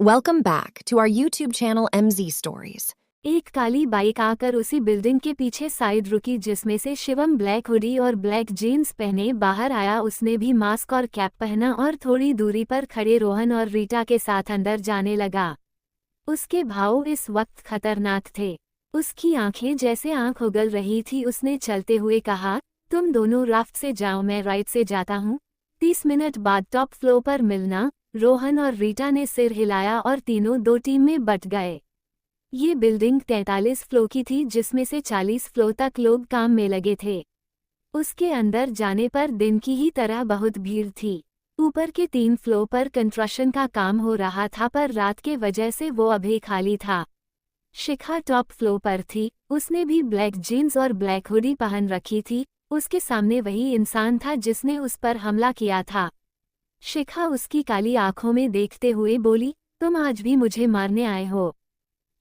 Welcome back to our YouTube channel MZ Stories. एक काली bike आकर उसी बिल्डिंग के पीछे साइड रुकी जिसमें से शिवम ब्लैक हुडी और ब्लैक जीन्स पहने बाहर आया। उसने भी मास्क और कैप पहना और थोड़ी दूरी पर खड़े रोहन और रीटा के साथ अंदर जाने लगा। उसके भाव इस वक्त खतरनाक थे। उसकी आंखें जैसे आंख उगल रही थी। उसने चलते हुए कहा, तुम दोनों राफ्ट से जाओ, मैं राइट से जाता हूँ। 30 मिनट बाद टॉप फ्लोर पर मिलना। रोहन और रीटा ने सिर हिलाया और तीनों दो टीम में बट गए। ये बिल्डिंग 43 फ्लोर की थी जिसमें से 40 फ्लोर तक लोग काम में लगे थे। उसके अंदर जाने पर दिन की ही तरह बहुत भीड़ थी। ऊपर के 3 फ्लोर पर कंस्ट्रक्शन का काम हो रहा था पर रात के वजह से वो अभी खाली था। शिखा टॉप फ्लोर पर थी। उसने भी ब्लैक जीन्स और ब्लैक हुडी पहन रखी थी। उसके सामने वही इंसान था जिसने उस पर हमला किया था। शिखा उसकी काली आंखों में देखते हुए बोली, तुम आज भी मुझे मारने आए हो?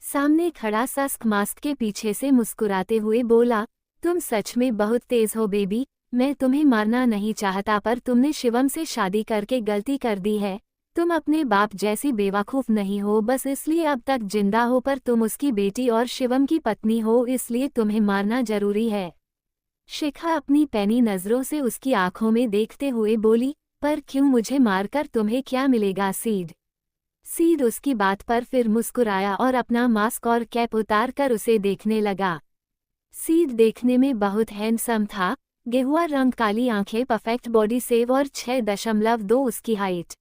सामने खड़ा सस्क मास्क के पीछे से मुस्कुराते हुए बोला, तुम सच में बहुत तेज हो बेबी। मैं तुम्हें मारना नहीं चाहता पर तुमने शिवम से शादी करके गलती कर दी है। तुम अपने बाप जैसी बेवकूफ़ नहीं हो बस इसलिए अब तक जिंदा हो, पर तुम उसकी बेटी और शिवम की पत्नी हो, इसलिए तुम्हें मारना जरूरी है। शिखा अपनी पैनी नज़रों से उसकी आंखों में देखते हुए बोली, पर क्यों? मुझे मारकर तुम्हें क्या मिलेगा? सीड उसकी बात पर फिर मुस्कुराया और अपना मास्क और कैप उतार कर उसे देखने लगा। सीड देखने में बहुत हैंडसम था। गेहुआ रंग, काली आंखें, परफेक्ट बॉडी सेव और 6.2 उसकी हाइट।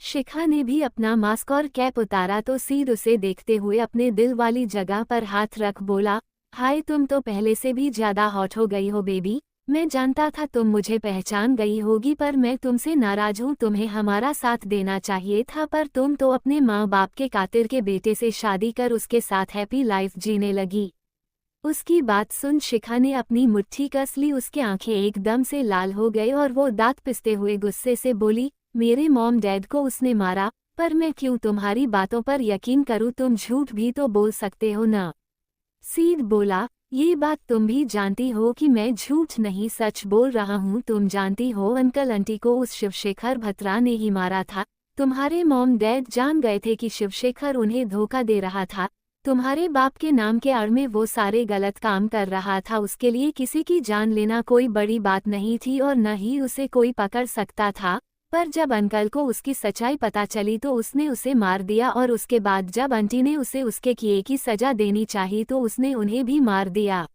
शिखा ने भी अपना मास्क और कैप उतारा तो सीड उसे देखते हुए अपने दिल वाली जगह पर हाथ रख बोला, हाय, तुम तो पहले से भी ज्यादा हॉट हो गई हो बेबी। मैं जानता था तुम मुझे पहचान गई होगी पर मैं तुमसे नाराज हूँ। तुम्हें हमारा साथ देना चाहिए था पर तुम तो अपने माँ बाप के कातिल के बेटे से शादी कर उसके साथ हैप्पी लाइफ जीने लगी। उसकी बात सुन शिखा ने अपनी मुट्ठी कस ली। उसकी आंखें एकदम से लाल हो गई और वो दांत पिसते हुए गुस्से से बोली, मेरे मॉम डैड को उसने मारा, पर मैं क्यों तुम्हारी बातों पर यकीन करूँ? तुम झूठ भी तो बोल सकते हो ना? सीड बोला, ये बात तुम भी जानती हो कि मैं झूठ नहीं सच बोल रहा हूँ। तुम जानती हो अंकल आंटी को उस शिवशेखर भत्रा ने ही मारा था। तुम्हारे मॉम डैड जान गए थे कि शिवशेखर उन्हें धोखा दे रहा था। तुम्हारे बाप के नाम के आड़ में वो सारे गलत काम कर रहा था। उसके लिए किसी की जान लेना कोई बड़ी बात नहीं थी और न ही उसे कोई पकड़ सकता था। पर जब अंकल को उसकी सच्चाई पता चली तो उसने उसे मार दिया और उसके बाद जब आंटी ने उसे उसके किए की सजा देनी चाहिए तो उसने उन्हें भी मार दिया।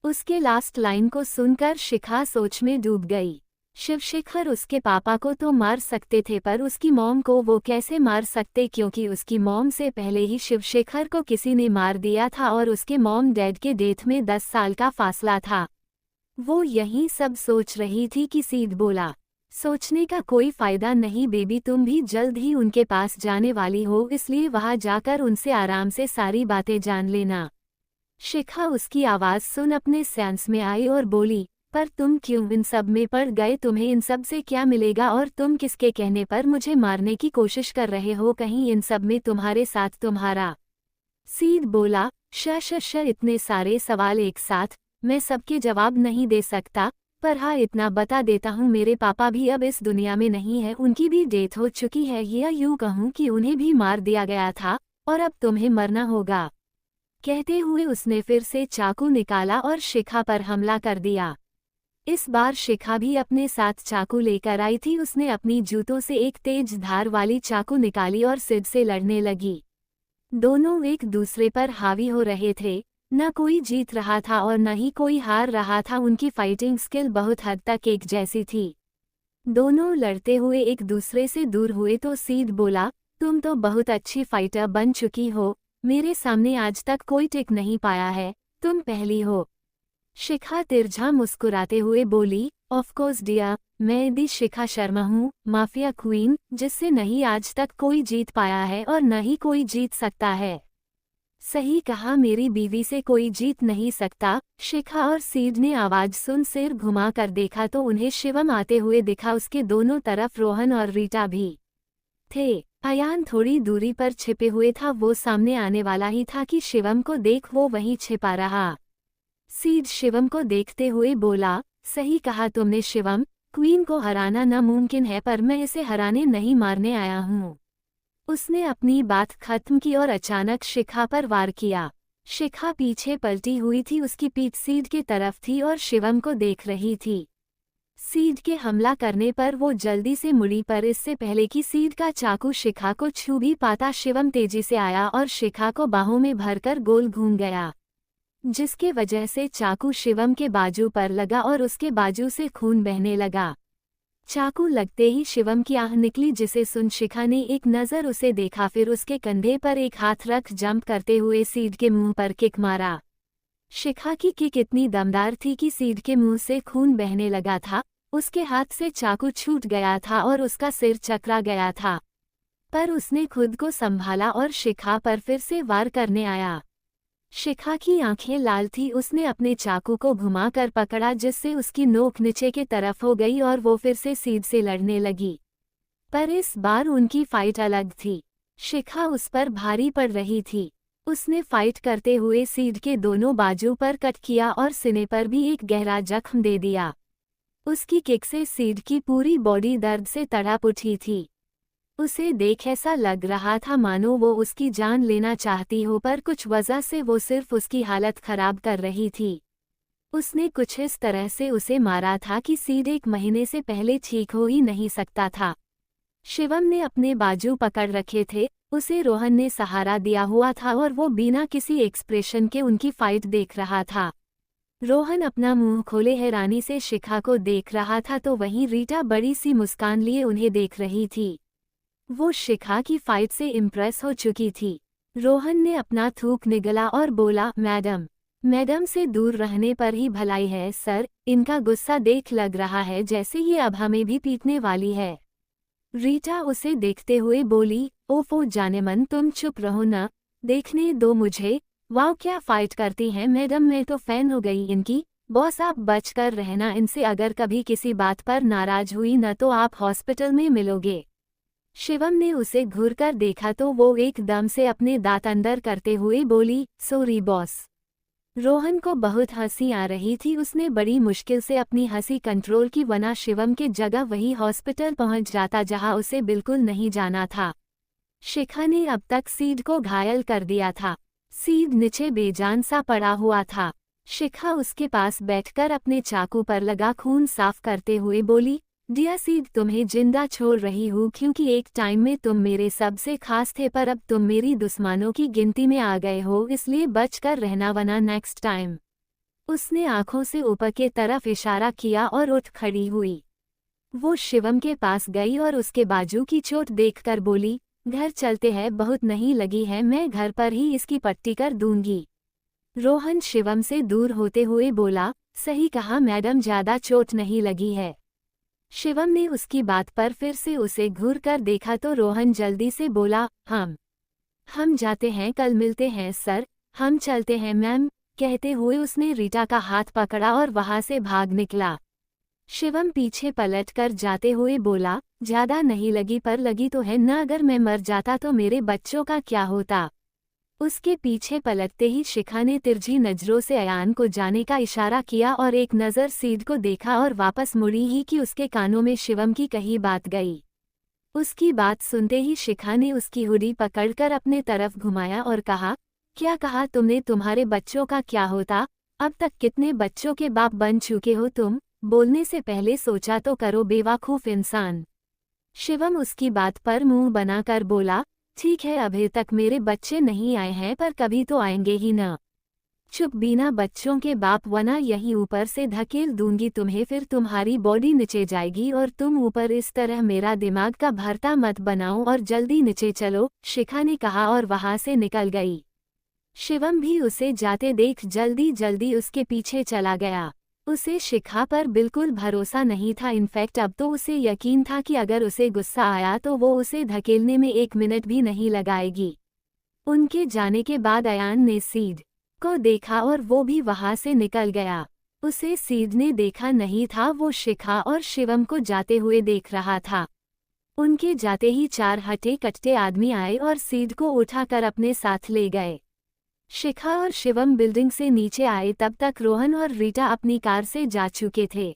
उसके लास्ट लाइन को सुनकर शिखा सोच में डूब गई। शिवशेखर उसके पापा को तो मार सकते थे पर उसकी मॉम को वो कैसे मार सकते, क्योंकि उसकी मॉम से पहले ही शिवशेखर को किसी ने मार दिया था और उसके मॉम डैड के डेथ में 10 साल का फासला था। वो यही सब सोच रही थी कि सीड बोला, सोचने का कोई फायदा नहीं बेबी, तुम भी जल्द ही उनके पास जाने वाली हो, इसलिए वहां जाकर उनसे आराम से सारी बातें जान लेना। शिखा उसकी आवाज़ सुन अपने सेंस में आई और बोली, पर तुम क्यों इन सब में पड़ गए? तुम्हें इन सब से क्या मिलेगा और तुम किसके कहने पर मुझे मारने की कोशिश कर रहे हो? कहीं इन सब में तुम्हारे साथ तुम्हारा? सीड बोला, इतने सारे सवाल एक साथ मैं सबके जवाब नहीं दे सकता, पर हाँ इतना बता देता हूँ, मेरे पापा भी अब इस दुनिया में नहीं है। उनकी भी डेथ हो चुकी है, या यूँ कहूँ कि उन्हें भी मार दिया गया था और अब तुम्हें मरना होगा। कहते हुए उसने फिर से चाकू निकाला और शिखा पर हमला कर दिया। इस बार शिखा भी अपने साथ चाकू लेकर आई थी। उसने अपनी जूतों से एक तेज धार वाली चाकू निकाली और सिड से लड़ने लगी। दोनों एक दूसरे पर हावी हो रहे थे। न कोई जीत रहा था और न ही कोई हार रहा था। उनकी फाइटिंग स्किल बहुत हद तक एक जैसी थी। दोनों लड़ते हुए एक दूसरे से दूर हुए तो सीड बोला, तुम तो बहुत अच्छी फाइटर बन चुकी हो, मेरे सामने आज तक कोई टिक नहीं पाया है, तुम पहली हो। शिखा तिरछा मुस्कुराते हुए बोली, ऑफ कोर्स डियर, मैं दी शिखा शर्मा हूँ, माफिया क्वीन, जिससे नहीं आज तक कोई जीत पाया है और न ही कोई जीत सकता है। सही कहा, मेरी बीवी से कोई जीत नहीं सकता। शिखा और सीड ने आवाज सुन सिर घुमा कर देखा तो उन्हें शिवम आते हुए दिखा। उसके दोनों तरफ रोहन और रीटा भी थे। अयान थोड़ी दूरी पर छिपे हुए था। वो सामने आने वाला ही था कि शिवम को देख वो वहीं छिपा रहा। सीड शिवम को देखते हुए बोला, सही कहा तुमने शिवम, क्वीन को हराना नामुमकिन है पर मैं इसे हराने नहीं मारने आया हूँ। उसने अपनी बात खत्म की और अचानक शिखा पर वार किया। शिखा पीछे पलटी हुई थी, उसकी पीठ सीड की तरफ थी और शिवम को देख रही थी। सीड के हमला करने पर वो जल्दी से मुड़ी, पर इससे पहले कि सीड का चाकू शिखा को छू भी पाता, शिवम तेजी से आया और शिखा को बाहों में भरकर गोल घूम गया, जिसके वजह से चाकू शिवम के बाजू पर लगा और उसके बाजू से खून बहने लगा। चाकू लगते ही शिवम की आह निकली, जिसे सुन शिखा ने एक नज़र उसे देखा, फिर उसके कंधे पर एक हाथ रख जंप करते हुए सीड के मुंह पर किक मारा। शिखा की किक इतनी दमदार थी कि सीड के मुंह से खून बहने लगा था, उसके हाथ से चाकू छूट गया था और उसका सिर चकरा गया था, पर उसने खुद को संभाला और शिखा पर फिर से वार करने आया। शिखा की आंखें लाल थी, उसने अपने चाकू को घुमाकर पकड़ा, जिससे उसकी नोक नीचे की तरफ हो गई और वो फिर से सीड से लड़ने लगी, पर इस बार उनकी फाइट अलग थी। शिखा उस पर भारी पड़ रही थी। उसने फाइट करते हुए सीड के दोनों बाजू पर कट किया और सीने पर भी एक गहरा जख्म दे दिया। उसकी किक से सीड की पूरी बॉडी दर्द से तड़प उठी थी। उसे देख ऐसा लग रहा था मानो वो उसकी जान लेना चाहती हो, पर कुछ वजह से वो सिर्फ उसकी हालत खराब कर रही थी। उसने कुछ इस तरह से उसे मारा था कि सीड 1 महीने से पहले ठीक हो ही नहीं सकता था। शिवम ने अपने बाजू पकड़ रखे थे, उसे रोहन ने सहारा दिया हुआ था और वो बिना किसी एक्सप्रेशन के उनकी फाइट देख रहा था। रोहन अपना मुंह खोले हैरानी से शिखा को देख रहा था, तो वहीं रीटा बड़ी सी मुस्कान लिए उन्हें देख रही थी। वो शिखा की फाइट से इम्प्रेस हो चुकी थी। रोहन ने अपना थूक निगला और बोला, मैडम से दूर रहने पर ही भलाई है सर, इनका गुस्सा देख लग रहा है जैसे ये अब हमें भी पीटने वाली है। रीटा उसे देखते हुए बोली, ओफो जानेमन, तुम चुप रहो ना, देखने दो मुझे। वाह क्या फाइट करती हैं मैडम, मैं तो फैन हो गई इनकी। बॉस आप बच कर रहना इनसे, अगर कभी किसी बात पर नाराज हुई न तो आप हॉस्पिटल में मिलोगे। शिवम ने उसे घूरकर देखा तो वो एकदम से अपने दांत अंदर करते हुए बोली, सॉरी बॉस। रोहन को बहुत हंसी आ रही थी, उसने बड़ी मुश्किल से अपनी हंसी कंट्रोल की, वरना शिवम के जगह वही हॉस्पिटल पहुंच जाता जहां उसे बिल्कुल नहीं जाना था। शिखा ने अब तक सीड को घायल कर दिया था। सीड नीचे बेजान सा पड़ा हुआ था। शिखा उसके पास बैठकर अपने चाकू पर लगा खून साफ करते हुए बोली, डियर सीड, तुम्हें जिंदा छोड़ रही हूँ क्योंकि एक टाइम में तुम मेरे सबसे खास थे, पर अब तुम मेरी दुश्मनों की गिनती में आ गए हो, इसलिए बच कर रहना वरना नेक्स्ट टाइम। उसने आंखों से ऊपर के तरफ इशारा किया और उठ खड़ी हुई। वो शिवम के पास गई और उसके बाजू की चोट देखकर बोली, घर चलते हैं, बहुत नहीं लगी है, मैं घर पर ही इसकी पट्टी कर दूंगी। रोहन शिवम से दूर होते हुए बोला, सही कहा मैडम, ज्यादा चोट नहीं लगी है। शिवम ने उसकी बात पर फिर से उसे घूर कर देखा तो रोहन जल्दी से बोला, हम जाते हैं, कल मिलते हैं सर, हम चलते हैं मैम। कहते हुए उसने रीटा का हाथ पकड़ा और वहां से भाग निकला। शिवम पीछे पलट कर जाते हुए बोला, ज्यादा नहीं लगी पर लगी तो है ना, अगर मैं मर जाता तो मेरे बच्चों का क्या होता। उसके पीछे पलटते ही शिखा ने तिरछी नजरों से अयान को जाने का इशारा किया और एक नज़र सीड को देखा और वापस मुड़ी ही कि उसके कानों में शिवम की कही बात गई। उसकी बात सुनते ही शिखा ने उसकी हुडी पकड़कर अपने तरफ घुमाया और कहा, क्या कहा तुमने, तुम्हारे बच्चों का क्या होता। अब तक कितने बच्चों के बाप बन चुके हो तुम, बोलने से पहले सोचा तो करो बेवकूफ इंसान। शिवम उसकी बात पर मुंह बनाकर बोला, ठीक है, अभी तक मेरे बच्चे नहीं आए हैं, पर कभी तो आएंगे ही ना। चुप, बिना बच्चों के बाप, वरना यहीं ऊपर से धकेल दूंगी तुम्हें, फिर तुम्हारी बॉडी नीचे जाएगी और तुम ऊपर। इस तरह मेरा दिमाग का भरता मत बनाओ और जल्दी नीचे चलो, शिखा ने कहा और वहां से निकल गई। शिवम भी उसे जाते देख जल्दी जल्दी उसके पीछे चला गया। उसे शिखा पर बिल्कुल भरोसा नहीं था, इनफैक्ट अब तो उसे यकीन था कि अगर उसे गुस्सा आया तो वो उसे धकेलने में 1 मिनट भी नहीं लगाएगी। उनके जाने के बाद अयान ने सीड को देखा और वो भी वहां से निकल गया। उसे सीड ने देखा नहीं था, वो शिखा और शिवम को जाते हुए देख रहा था। उनके जाते ही 4 हट्टे कट्टे आदमी आए और सीड को उठाकर अपने साथ ले गए। शिखा और शिवम बिल्डिंग से नीचे आए, तब तक रोहन और रीटा अपनी कार से जा चुके थे।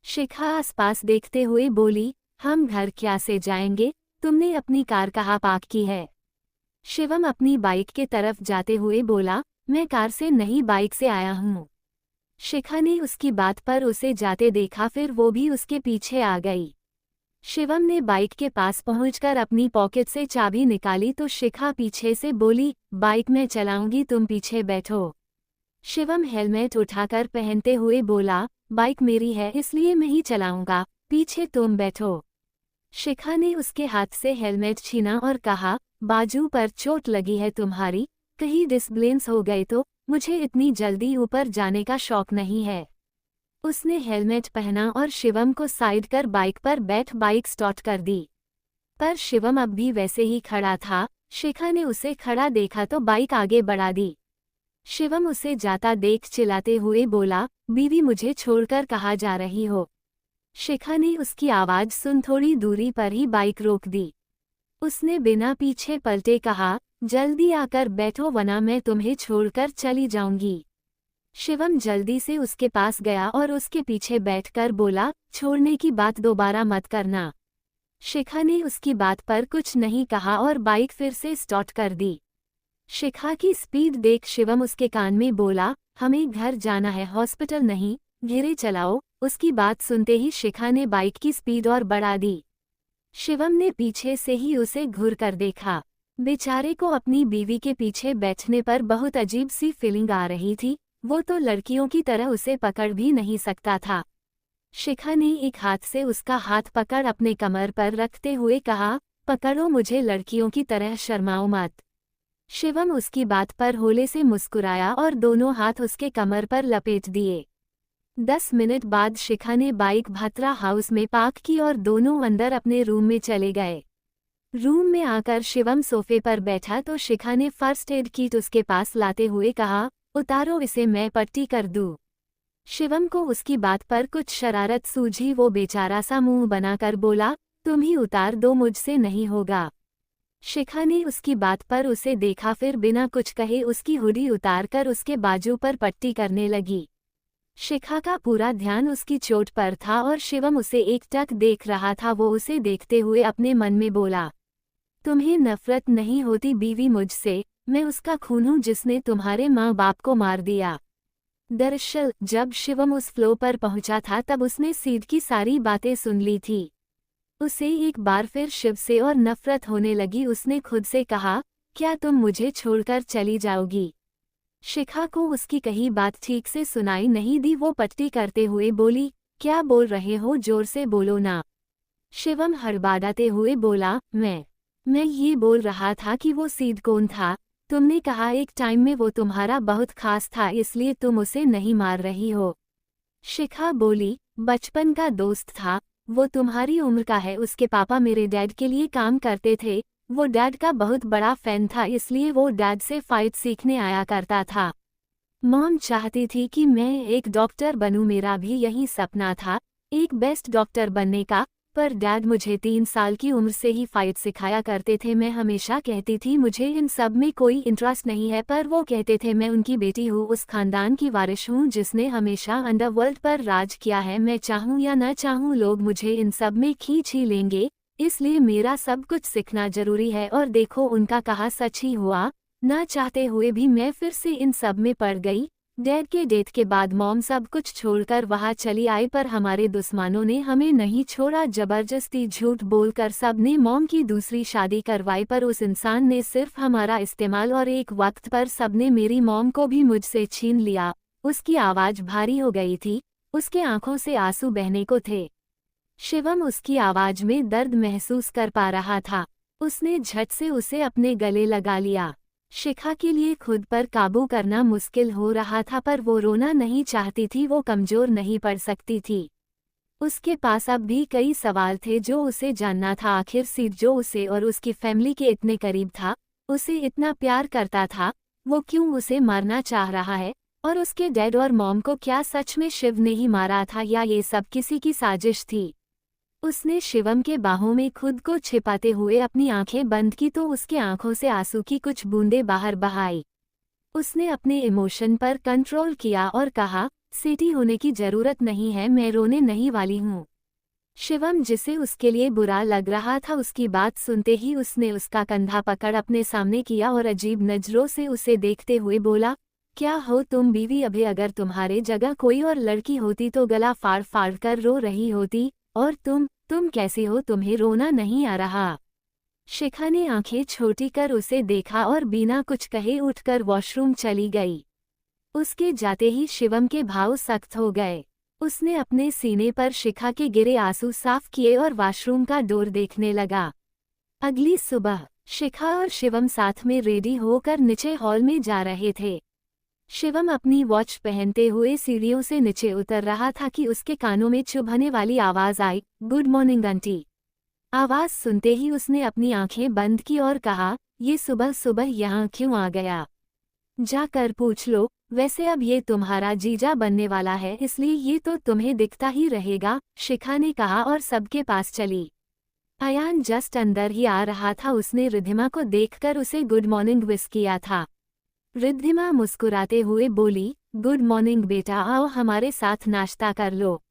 शिखा आसपास देखते हुए बोली, हम घर क्या से जाएंगे, तुमने अपनी कार कहाँ पार्क की है? शिवम अपनी बाइक के तरफ जाते हुए बोला, मैं कार से नहीं बाइक से आया हूँ। शिखा ने उसकी बात पर उसे जाते देखा, फिर वो भी उसके पीछे आ गई। शिवम ने बाइक के पास पहुंचकर अपनी पॉकेट से चाबी निकाली तो शिखा पीछे से बोली, बाइक मैं चलाऊंगी, तुम पीछे बैठो। शिवम हेलमेट उठाकर पहनते हुए बोला, बाइक मेरी है इसलिए मैं ही चलाऊंगा, पीछे तुम बैठो। शिखा ने उसके हाथ से हेलमेट छीना और कहा, बाजू पर चोट लगी है तुम्हारी, कहीं डिसबैलेंस हो गए तो? मुझे इतनी जल्दी ऊपर जाने का शौक नहीं है। उसने हेलमेट पहना और शिवम को साइड कर बाइक पर बैठ बाइक स्टार्ट कर दी। पर शिवम अब भी वैसे ही खड़ा था। शिखा ने उसे खड़ा देखा तो बाइक आगे बढ़ा दी। शिवम उसे जाता देख चिल्लाते हुए बोला, बीवी मुझे छोड़कर कहाँ जा रही हो? शिखा ने उसकी आवाज़ सुन थोड़ी दूरी पर ही बाइक रोक दी। उसने बिना पीछे पलटे कहा, जल्दी आकर बैठो वरना मैं तुम्हें छोड़कर चली जाऊंगी। शिवम जल्दी से उसके पास गया और उसके पीछे बैठकर बोला, छोड़ने की बात दोबारा मत करना। शिखा ने उसकी बात पर कुछ नहीं कहा और बाइक फिर से स्टार्ट कर दी। शिखा की स्पीड देख शिवम उसके कान में बोला, हमें घर जाना है, हॉस्पिटल नहीं, धीरे चलाओ। उसकी बात सुनते ही शिखा ने बाइक की स्पीड और बढ़ा दी। शिवम ने पीछे से ही उसे घूर कर देखा। बेचारे को अपनी बीवी के पीछे बैठने पर बहुत अजीब सी फीलिंग आ रही थी। वो तो लड़कियों की तरह उसे पकड़ भी नहीं सकता था। शिखा ने एक हाथ से उसका हाथ पकड़ अपने कमर पर रखते हुए कहा, पकड़ो मुझे, लड़कियों की तरह शर्माओ मत। शिवम उसकी बात पर होले से मुस्कुराया और दोनों हाथ उसके कमर पर लपेट दिए। 10 मिनट बाद शिखा ने बाइक भात्रा हाउस में पार्क की और दोनों अंदर अपने रूम में चले गए। रूम में आकर शिवम सोफे पर बैठा तो शिखा ने फर्स्ट एड किट उसके पास लाते हुए कहा, उतारो इसे, मैं पट्टी कर दूं। शिवम को उसकी बात पर कुछ शरारत सूझी। वो बेचारा सा मुंह बनाकर बोला, तुम ही उतार दो, मुझसे नहीं होगा। शिखा ने उसकी बात पर उसे देखा, फिर बिना कुछ कहे उसकी हुडी उतारकर उसके बाजू पर पट्टी करने लगी। शिखा का पूरा ध्यान उसकी चोट पर था और शिवम उसे एकटक देख रहा था। वो उसे देखते हुए अपने मन में बोला, तुम्हें नफरत नहीं होती बीवी मुझसे? मैं उसका खून हूँ जिसने तुम्हारे माँ बाप को मार दिया। दरअसल जब शिवम उस फ्लो पर पहुंचा था तब उसने सीड की सारी बातें सुन ली थी। उसे एक बार फिर शिव से और नफरत होने लगी। उसने खुद से कहा, क्या तुम मुझे छोड़कर चली जाओगी? शिखा को उसकी कही बात ठीक से सुनाई नहीं दी। वो पट्टी करते हुए बोली, क्या बोल रहे हो, जोर से बोलो ना। शिवम हड़बड़ाते हुए बोला, मैं ये बोल रहा था कि वो सीड कौन था? तुमने कहा एक टाइम में वो तुम्हारा बहुत खास था, इसलिए तुम उसे नहीं मार रही हो। शिखा बोली, बचपन का दोस्त था, वो तुम्हारी उम्र का है। उसके पापा मेरे डैड के लिए काम करते थे। वो डैड का बहुत बड़ा फैन था, इसलिए वो डैड से फाइट सीखने आया करता था। मॉम चाहती थी कि मैं एक डॉक्टर बनूं, मेरा भी यही सपना था, एक बेस्ट डॉक्टर बनने का। पर डैड मुझे 3 साल की उम्र से ही फाइट सिखाया करते थे। मैं हमेशा कहती थी मुझे इन सब में कोई इंटरेस्ट नहीं है, पर वो कहते थे मैं उनकी बेटी हूँ, उस खानदान की वारिश हूँ जिसने हमेशा अंडरवर्ल्ड पर राज किया है। मैं चाहूँ या न चाहूँ लोग मुझे इन सब में खींच ही लेंगे, इसलिए मेरा सब कुछ सीखना जरूरी है। और देखो उनका कहा सच ही हुआ। ना चाहते हुए भी मैं फिर से इन सब में पड़ गई। डैड के डेथ के बाद मॉम सब कुछ छोड़कर वहाँ चली आई, पर हमारे दुश्मनों ने हमें नहीं छोड़ा। जबरदस्ती झूठ बोलकर सब ने मॉम की दूसरी शादी करवाई, पर उस इंसान ने सिर्फ हमारा इस्तेमाल और एक वक्त पर सबने मेरी मॉम को भी मुझसे छीन लिया। उसकी आवाज़ भारी हो गई थी, उसके आंखों से आंसू बहने को थे। शिवम उसकी आवाज़ में दर्द महसूस कर पा रहा था। उसने झट से उसे अपने गले लगा लिया। शिखा के लिए खुद पर काबू करना मुश्किल हो रहा था, पर वो रोना नहीं चाहती थी, वो कमज़ोर नहीं पड़ सकती थी। उसके पास अब भी कई सवाल थे जो उसे जानना था। आखिर सीड जो उसे और उसकी फैमिली के इतने करीब था, उसे इतना प्यार करता था, वो क्यों उसे मारना चाह रहा है? और उसके डैड और मॉम को क्या सच में शिव ने ही मारा था या ये सब किसी की साजिश थी? उसने शिवम के बाहों में खुद को छिपाते हुए अपनी आंखें बंद की तो उसके आंखों से आंसू की कुछ बूंदें बाहर बहाई। उसने अपने इमोशन पर कंट्रोल किया और कहा, सीटी होने की जरूरत नहीं है, मैं रोने नहीं वाली हूँ। शिवम, जिसे उसके लिए बुरा लग रहा था, उसकी बात सुनते ही उसने उसका कंधा पकड़ अपने सामने किया और अजीब नजरों से उसे देखते हुए बोला, क्या हो तुम बीवी? अभी अगर तुम्हारे जगह कोई और लड़की होती तो गला फाड़ फाड़ कर रो रही होती। और तुम कैसी हो? तुम्हें रोना नहीं आ रहा? शिखा ने आंखें छोटी कर उसे देखा और बिना कुछ कहे उठकर वॉशरूम चली गई। उसके जाते ही शिवम के भाव सख्त हो गए। उसने अपने सीने पर शिखा के गिरे आंसू साफ किए और वॉशरूम का डोर देखने लगा। अगली सुबह शिखा और शिवम साथ में रेडी होकर नीचे हॉल में जा रहे थे। शिवम अपनी वॉच पहनते हुए सीढ़ियों से नीचे उतर रहा था कि उसके कानों में चुभने वाली आवाज आई, गुड मॉर्निंग आंटी। आवाज सुनते ही उसने अपनी आंखें बंद की और कहा, ये सुबह सुबह यहाँ क्यों आ गया? जाकर पूछ लो। वैसे अब ये तुम्हारा जीजा बनने वाला है, इसलिए ये तो तुम्हें दिखता ही रहेगा, शिखा ने कहा और सबके पास चली। अयान जस्ट अंदर ही आ रहा था। उसने रिद्धिमा को देखकर उसे गुड मॉर्निंग विश किया था। रिद्धिमा मुस्कुराते हुए बोली, गुड मॉर्निंग बेटा, आओ हमारे साथ नाश्ता कर लो।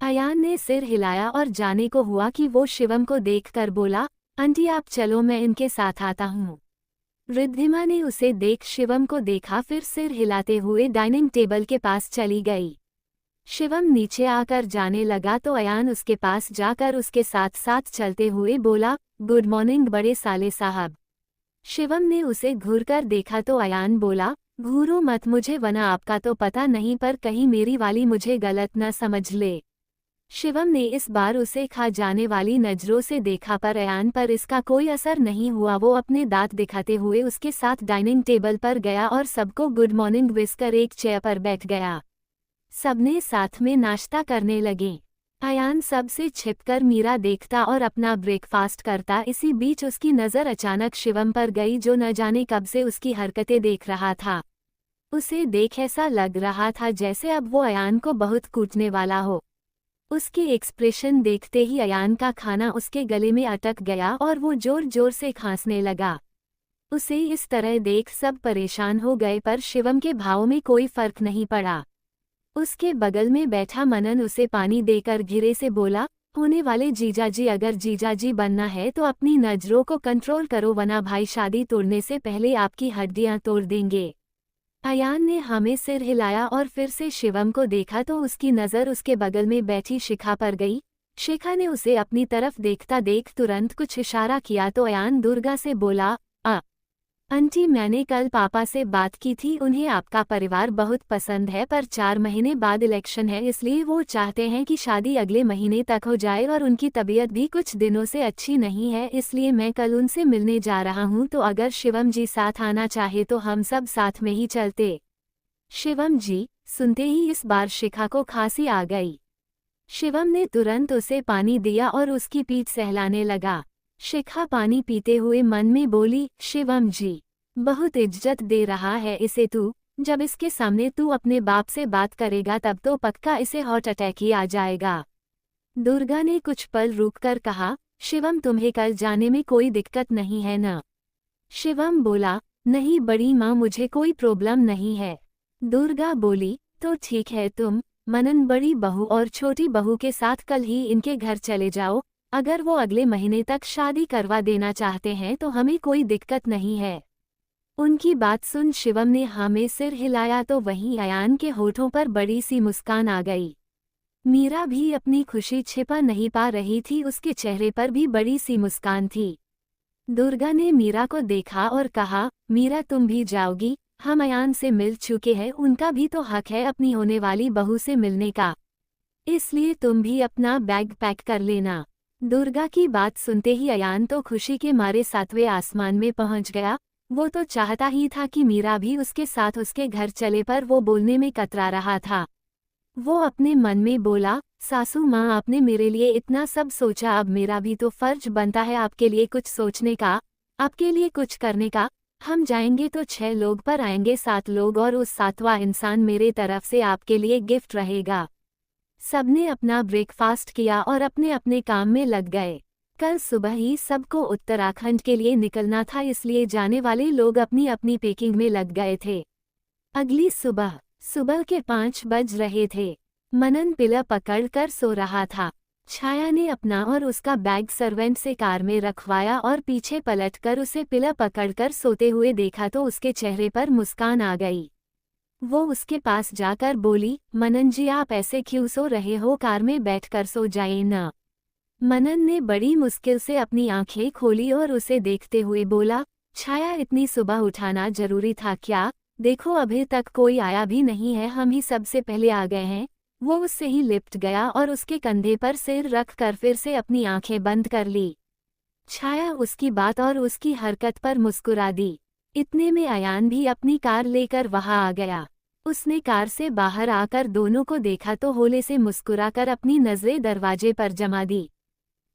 अयान ने सिर हिलाया और जाने को हुआ कि वो शिवम को देखकर बोला, आंटी आप चलो, मैं इनके साथ आता हूँ। रिद्धिमा ने उसे देख शिवम को देखा, फिर सिर हिलाते हुए डाइनिंग टेबल के पास चली गई। शिवम नीचे आकर जाने लगा तो अयान उसके पास जाकर उसके साथ साथ चलते हुए बोला, गुड मॉर्निंग बड़े साले साहब। शिवम ने उसे घूरकर देखा तो अयान बोला, घूरो मत मुझे, वरना आपका तो पता नहीं, पर कहीं मेरी वाली मुझे गलत न समझ ले। शिवम ने इस बार उसे खा जाने वाली नजरों से देखा, पर अयान पर इसका कोई असर नहीं हुआ। वो अपने दांत दिखाते हुए उसके साथ डाइनिंग टेबल पर गया और सबको गुड मॉर्निंग विश कर एक चेयर पर बैठ गया। सबने साथ में नाश्ता करने लगे। अयान सबसे छिपकर मीरा देखता और अपना ब्रेकफास्ट करता। इसी बीच उसकी नज़र अचानक शिवम पर गई, जो न जाने कब से उसकी हरकतें देख रहा था। उसे देख ऐसा लग रहा था जैसे अब वो अयान को बहुत कूटने वाला हो। उसके एक्सप्रेशन देखते ही अयान का खाना उसके गले में अटक गया और वो जोर जोर से खांसने लगा। उसे इस तरह देख सब परेशान हो गए, पर शिवम के भाव में कोई फर्क नहीं पड़ा। उसके बगल में बैठा मनन उसे पानी देकर धीरे से बोला, होने वाले जीजाजी, अगर जीजाजी बनना है तो अपनी नजरों को कंट्रोल करो, वरना भाई शादी तोड़ने से पहले आपकी हड्डियां तोड़ देंगे। अयान ने हमें सिर हिलाया और फिर से शिवम को देखा तो उसकी नज़र उसके बगल में बैठी शिखा पर गई। शिखा ने उसे अपनी तरफ देखता देख तुरंत कुछ इशारा किया तो अयान दुर्गा से बोला, आंटी मैंने कल पापा से बात की थी, उन्हें आपका परिवार बहुत पसंद है, पर 4 महीने बाद इलेक्शन है, इसलिए वो चाहते हैं कि शादी अगले महीने तक हो जाए और उनकी तबीयत भी कुछ दिनों से अच्छी नहीं है, इसलिए मैं कल उनसे मिलने जा रहा हूँ। तो अगर शिवम जी साथ आना चाहे तो हम सब साथ में ही चलते। शिवम जी? सुनते ही इस बार शिखा को खांसी आ गई। शिवम ने तुरंत उसे पानी दिया और उसकी पीठ सहलाने लगा। शिखा पानी पीते हुए मन में बोली, शिवम जी बहुत इज्जत दे रहा है इसे तू, जब इसके सामने तू अपने बाप से बात करेगा तब तो पक्का इसे हार्ट अटैक ही आ जाएगा। दुर्गा ने कुछ पल रुककर कहा, शिवम तुम्हें कल जाने में कोई दिक्कत नहीं है ना? शिवम बोला, नहीं बड़ी माँ, मुझे कोई प्रॉब्लम नहीं है। दुर्गा बोली, तो ठीक है, तुम मनन बड़ी बहू और छोटी बहू के साथ कल ही इनके घर चले जाओ। अगर वो अगले महीने तक शादी करवा देना चाहते हैं तो हमें कोई दिक्कत नहीं है। उनकी बात सुन शिवम ने हमें सिर हिलाया तो वहीं अयान के होठों पर बड़ी सी मुस्कान आ गई। मीरा भी अपनी खुशी छिपा नहीं पा रही थी, उसके चेहरे पर भी बड़ी सी मुस्कान थी। दुर्गा ने मीरा को देखा और कहा, मीरा तुम भी जाओगी? हम अयान से मिल चुके हैं, उनका भी तो हक है अपनी होने वाली बहू से मिलने का, इसलिए तुम भी अपना बैग पैक कर लेना। दुर्गा की बात सुनते ही अयान तो खुशी के मारे 7वें आसमान में पहुंच गया। वो तो चाहता ही था कि मीरा भी उसके साथ उसके घर चले, पर वो बोलने में कतरा रहा था। वो अपने मन में बोला, सासू माँ आपने मेरे लिए इतना सब सोचा, अब मेरा भी तो फर्ज बनता है आपके लिए कुछ सोचने का, आपके लिए कुछ करने का। हम जाएंगे तो 6 लोग, पर आएंगे 7 लोग और उस 7वां इंसान मेरे तरफ से आपके लिए गिफ्ट रहेगा। सबने अपना ब्रेकफास्ट किया और अपने अपने काम में लग गए। कल सुबह ही सबको उत्तराखंड के लिए निकलना था, इसलिए जाने वाले लोग अपनी अपनी पैकिंग में लग गए थे। अगली सुबह के 5 बज रहे थे। मनन पिला पकड़ कर सो रहा था। छाया ने अपना और उसका बैग सर्वेंट से कार में रखवाया और पीछे पलटकर उसे पिला पकड़कर सोते हुए देखा तो उसके चेहरे पर मुस्कान आ गई। वो उसके पास जाकर बोली, मनन जी आप ऐसे क्यों सो रहे हो, कार में बैठकर सो जाइए ना। मनन ने बड़ी मुश्किल से अपनी आंखें खोली और उसे देखते हुए बोला, छाया इतनी सुबह उठाना जरूरी था क्या? देखो अभी तक कोई आया भी नहीं है, हम ही सबसे पहले आ गए हैं। वो उससे ही लिपट गया और उसके कंधे पर सिर रख कर फिर से अपनी आंखें बंद कर ली। छाया उसकी बात और उसकी हरकत पर मुस्कुरा दी। इतने में अयान भी अपनी कार लेकर वहां आ गया। उसने कार से बाहर आकर दोनों को देखा तो होले से मुस्कुराकर अपनी नजरें दरवाजे पर जमा दी।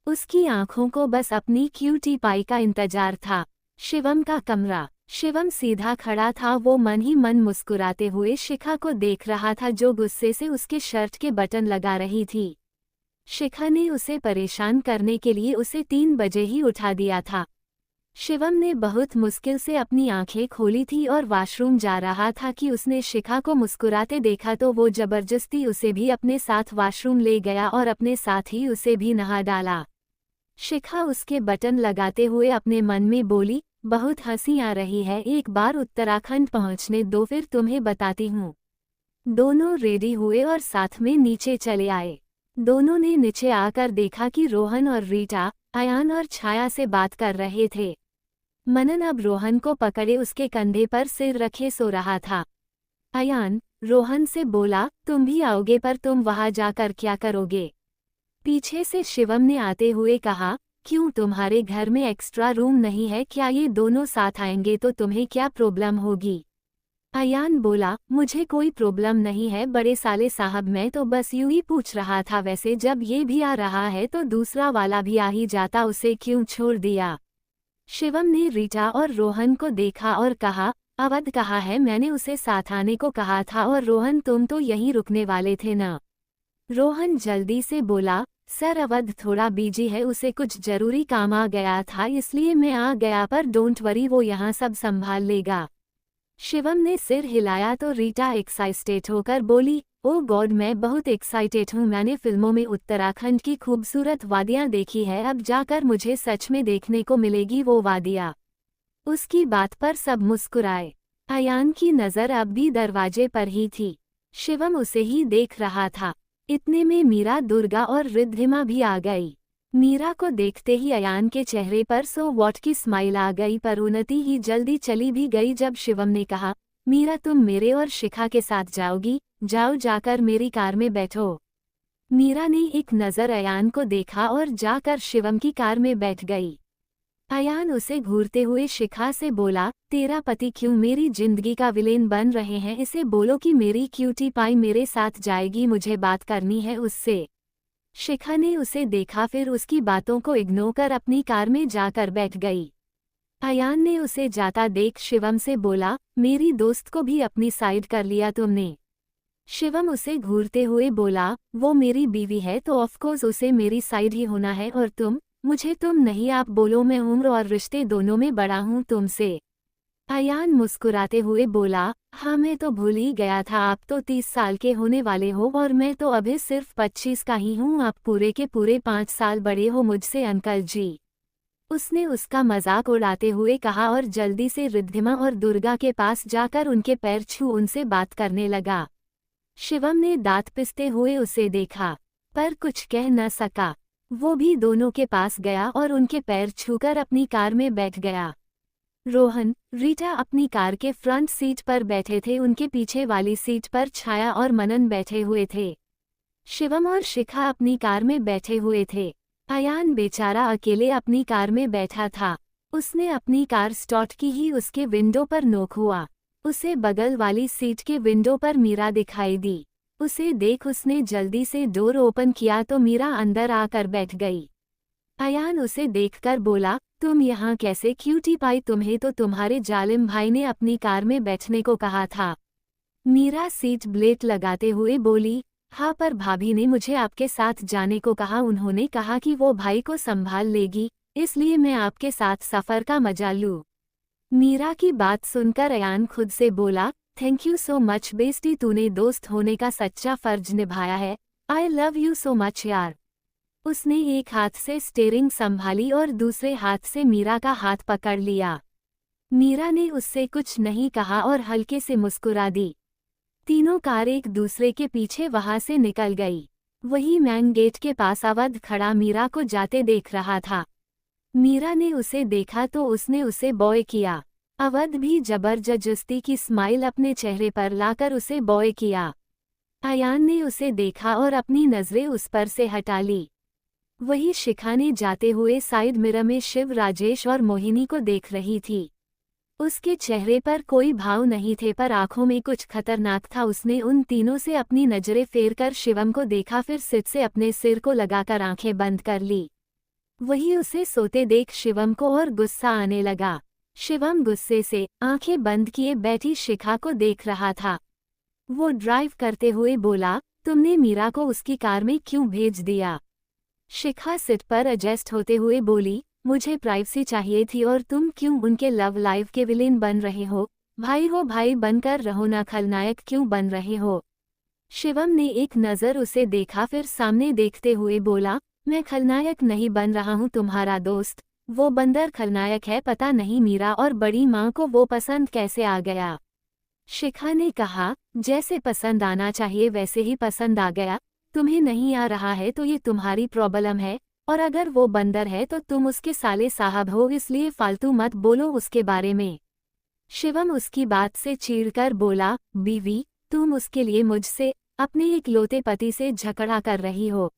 उसकी आंखों को बस अपनी क्यूटी पाई का इंतजार था। शिवम का कमरा। शिवम सीधा खड़ा था, वो मन ही मन मुस्कुराते हुए शिखा को देख रहा था जो गुस्से से उसके शर्ट के बटन लगा रही थी। शिखा ने उसे परेशान करने के लिए उसे 3 बजे ही उठा दिया था। शिवम ने बहुत मुश्किल से अपनी आंखें खोली थी और वॉशरूम जा रहा था कि उसने शिखा को मुस्कुराते देखा तो वो जबरदस्ती उसे भी अपने साथ वॉशरूम ले गया और अपने साथ ही उसे भी नहा डाला। शिखा उसके बटन लगाते हुए अपने मन में बोली, बहुत हंसी आ रही है, एक बार उत्तराखंड पहुंचने दो फिर तुम्हें बताती हूँ। दोनों रेडी हुए और साथ में नीचे चले आए। दोनों ने नीचे आकर देखा कि रोहन और रीटा अयान और छाया से बात कर रहे थे। मनन अब रोहन को पकड़े उसके कंधे पर सिर रखे सो रहा था। अयान रोहन से बोला, तुम भी आओगे पर तुम वहां जाकर क्या करोगे? पीछे से शिवम ने आते हुए कहा, क्यों तुम्हारे घर में एक्स्ट्रा रूम नहीं है क्या? ये दोनों साथ आएंगे तो तुम्हें क्या प्रॉब्लम होगी? अयान बोला, मुझे कोई प्रॉब्लम नहीं है बड़े साले साहब, मैं तो बस यूं ही पूछ रहा था, वैसे जब ये भी आ रहा है तो दूसरा वाला भी आ ही जाता, उसे क्यों छोड़ दिया? शिवम ने रीटा और रोहन को देखा और कहा, अवध कहा है, मैंने उसे साथ आने को कहा था। और रोहन तुम तो यहीं रुकने वाले थे ना? रोहन जल्दी से बोला, सर अवध थोड़ा बिजी है, उसे कुछ जरूरी काम आ गया था इसलिए मैं आ गया, पर डोंट वरी वो यहाँ सब संभाल लेगा। शिवम ने सिर हिलाया तो रीटा एक्साइटेड होकर बोली, ओ गॉड मैं बहुत एक्साइटेड हूँ, मैंने फिल्मों में उत्तराखंड की खूबसूरत वादियाँ देखी है, अब जाकर मुझे सच में देखने को मिलेगी वो वादियाँ। उसकी बात पर सब मुस्कुराए। अयान की नज़र अब भी दरवाजे पर ही थी। शिवम उसे ही देख रहा था। इतने में मीरा, दुर्गा और रिद्धिमा भी आ गई। मीरा को देखते ही अयान के चेहरे पर सो वॉट की स्माइल आ गई, पर उन्नति ही जल्दी चली भी गई जब शिवम ने कहा, मीरा तुम मेरे और शिखा के साथ जाओगी? जाओ जाकर मेरी कार में बैठो। मीरा ने एक नज़र अयान को देखा और जाकर शिवम की कार में बैठ गई। अयान उसे घूरते हुए शिखा से बोला, तेरा पति क्यों मेरी जिंदगी का विलेन बन रहे हैं? इसे बोलो कि मेरी क्यूटी पाई मेरे साथ जाएगी, मुझे बात करनी है उससे। शिखा ने उसे देखा फिर उसकी बातों को इग्नोर कर अपनी कार में जाकर बैठ गई। अयान ने उसे जाता देख शिवम से बोला, मेरी दोस्त को भी अपनी साइड कर लिया तुमने? शिवम उसे घूरते हुए बोला, वो मेरी बीवी है तो ऑफकोर्स उसे मेरी साइड ही होना है, और तुम? मुझे तुम नहीं आप बोलो, मैं उम्र और रिश्ते दोनों में बड़ा हूँ तुमसे। अयान मुस्कुराते हुए बोला, हाँ मैं तो भूल ही गया था, आप तो 30 साल के होने वाले हो और मैं तो अभी सिर्फ 25 का ही हूँ, आप पूरे के पूरे 5 साल बड़े हो मुझसे अंकल जी। उसने उसका मजाक उड़ाते हुए कहा और जल्दी से रिद्धिमा और दुर्गा के पास जाकर उनके पैर छू उनसे बात करने लगा। शिवम ने दांत पिसते हुए उसे देखा पर कुछ कह न सका। वो भी दोनों के पास गया और उनके पैर छूकर अपनी कार में बैठ गया। रोहन, रीटा अपनी कार के फ्रंट सीट पर बैठे थे, उनके पीछे वाली सीट पर छाया और मनन बैठे हुए थे। शिवम और शिखा अपनी कार में बैठे हुए थे। अयान बेचारा अकेले अपनी कार में बैठा था। उसने अपनी कार स्टार्ट की ही उसके विंडो पर नोक हुआ। उसे बगल वाली सीट के विंडो पर मीरा दिखाई दी। उसे देख उसने जल्दी से डोर ओपन किया तो मीरा अंदर आकर बैठ गई। अयान उसे देखकर बोला, तुम यहाँ कैसे क्यूटी पाई? तुम्हें तो तुम्हारे जालिम भाई ने अपनी कार में बैठने को कहा था। मीरा सीट बेल्ट लगाते हुए बोली, हाँ पर भाभी ने मुझे आपके साथ जाने को कहा, उन्होंने कहा कि वो भाई को संभाल लेगी, इसलिए मैं आपके साथ सफ़र का मजा लूँ। मीरा की बात सुनकर अयान खुद से बोला, thank you so much bestie, तूने दोस्त होने का सच्चा फर्ज निभाया है। I love you so much यार। उसने एक हाथ से स्टीयरिंग संभाली और दूसरे हाथ से मीरा का हाथ पकड़ लिया। मीरा ने उससे कुछ नहीं कहा और हल्के से मुस्कुरा दी। तीनों कार एक दूसरे के पीछे वहां से निकल गई। वही मैन गेट के पास अवध खड़ा मीरा को जाते देख रहा था। मीरा ने उसे देखा तो उसने उसे बॉय किया। अवध भी जबरदस्ती की स्माइल अपने चेहरे पर लाकर उसे बॉय किया। अयान ने उसे देखा और अपनी नजरें उस पर से हटा ली। वही शिखा ने जाते हुए साइड मिरर में शिव, राजेश और मोहिनी को देख रही थी। उसके चेहरे पर कोई भाव नहीं थे पर आंखों में कुछ खतरनाक था। उसने उन तीनों से अपनी नजरें फेरकर शिवम को देखा, फिर सिर से अपने सिर को लगाकर आंखें बंद कर ली। वही उसे सोते देख शिवम को और गुस्सा आने लगा। शिवम गुस्से से आंखें बंद किए बैठी शिखा को देख रहा था। वो ड्राइव करते हुए बोला, तुमने मीरा को उसकी कार में क्यों भेज दिया? शिखा सीट पर एडजस्ट होते हुए बोली, मुझे प्राइवेसी चाहिए थी और तुम क्यों उनके लव लाइफ के विलेन बन रहे हो? भाई हो भाई बनकर रहो ना, खलनायक क्यों बन रहे हो? शिवम ने एक नज़र उसे देखा, फिर सामने देखते हुए बोला, मैं खलनायक नहीं बन रहा हूँ, तुम्हारा दोस्त वो बंदर खलनायक है। पता नहीं मीरा और बड़ी माँ को वो पसंद कैसे आ गया। शिखा ने कहा, जैसे पसंद आना चाहिए वैसे ही पसंद आ गया। तुम्हें नहीं आ रहा है तो ये तुम्हारी प्रॉब्लम है, और अगर वो बंदर है तो तुम उसके साले साहब हो, इसलिए फालतू मत बोलो उसके बारे में। शिवम उसकी बात से चीढ़कर बोला, बीवी तुम उसके लिए मुझसे, अपने इकलौते पति से झगड़ा कर रही हो।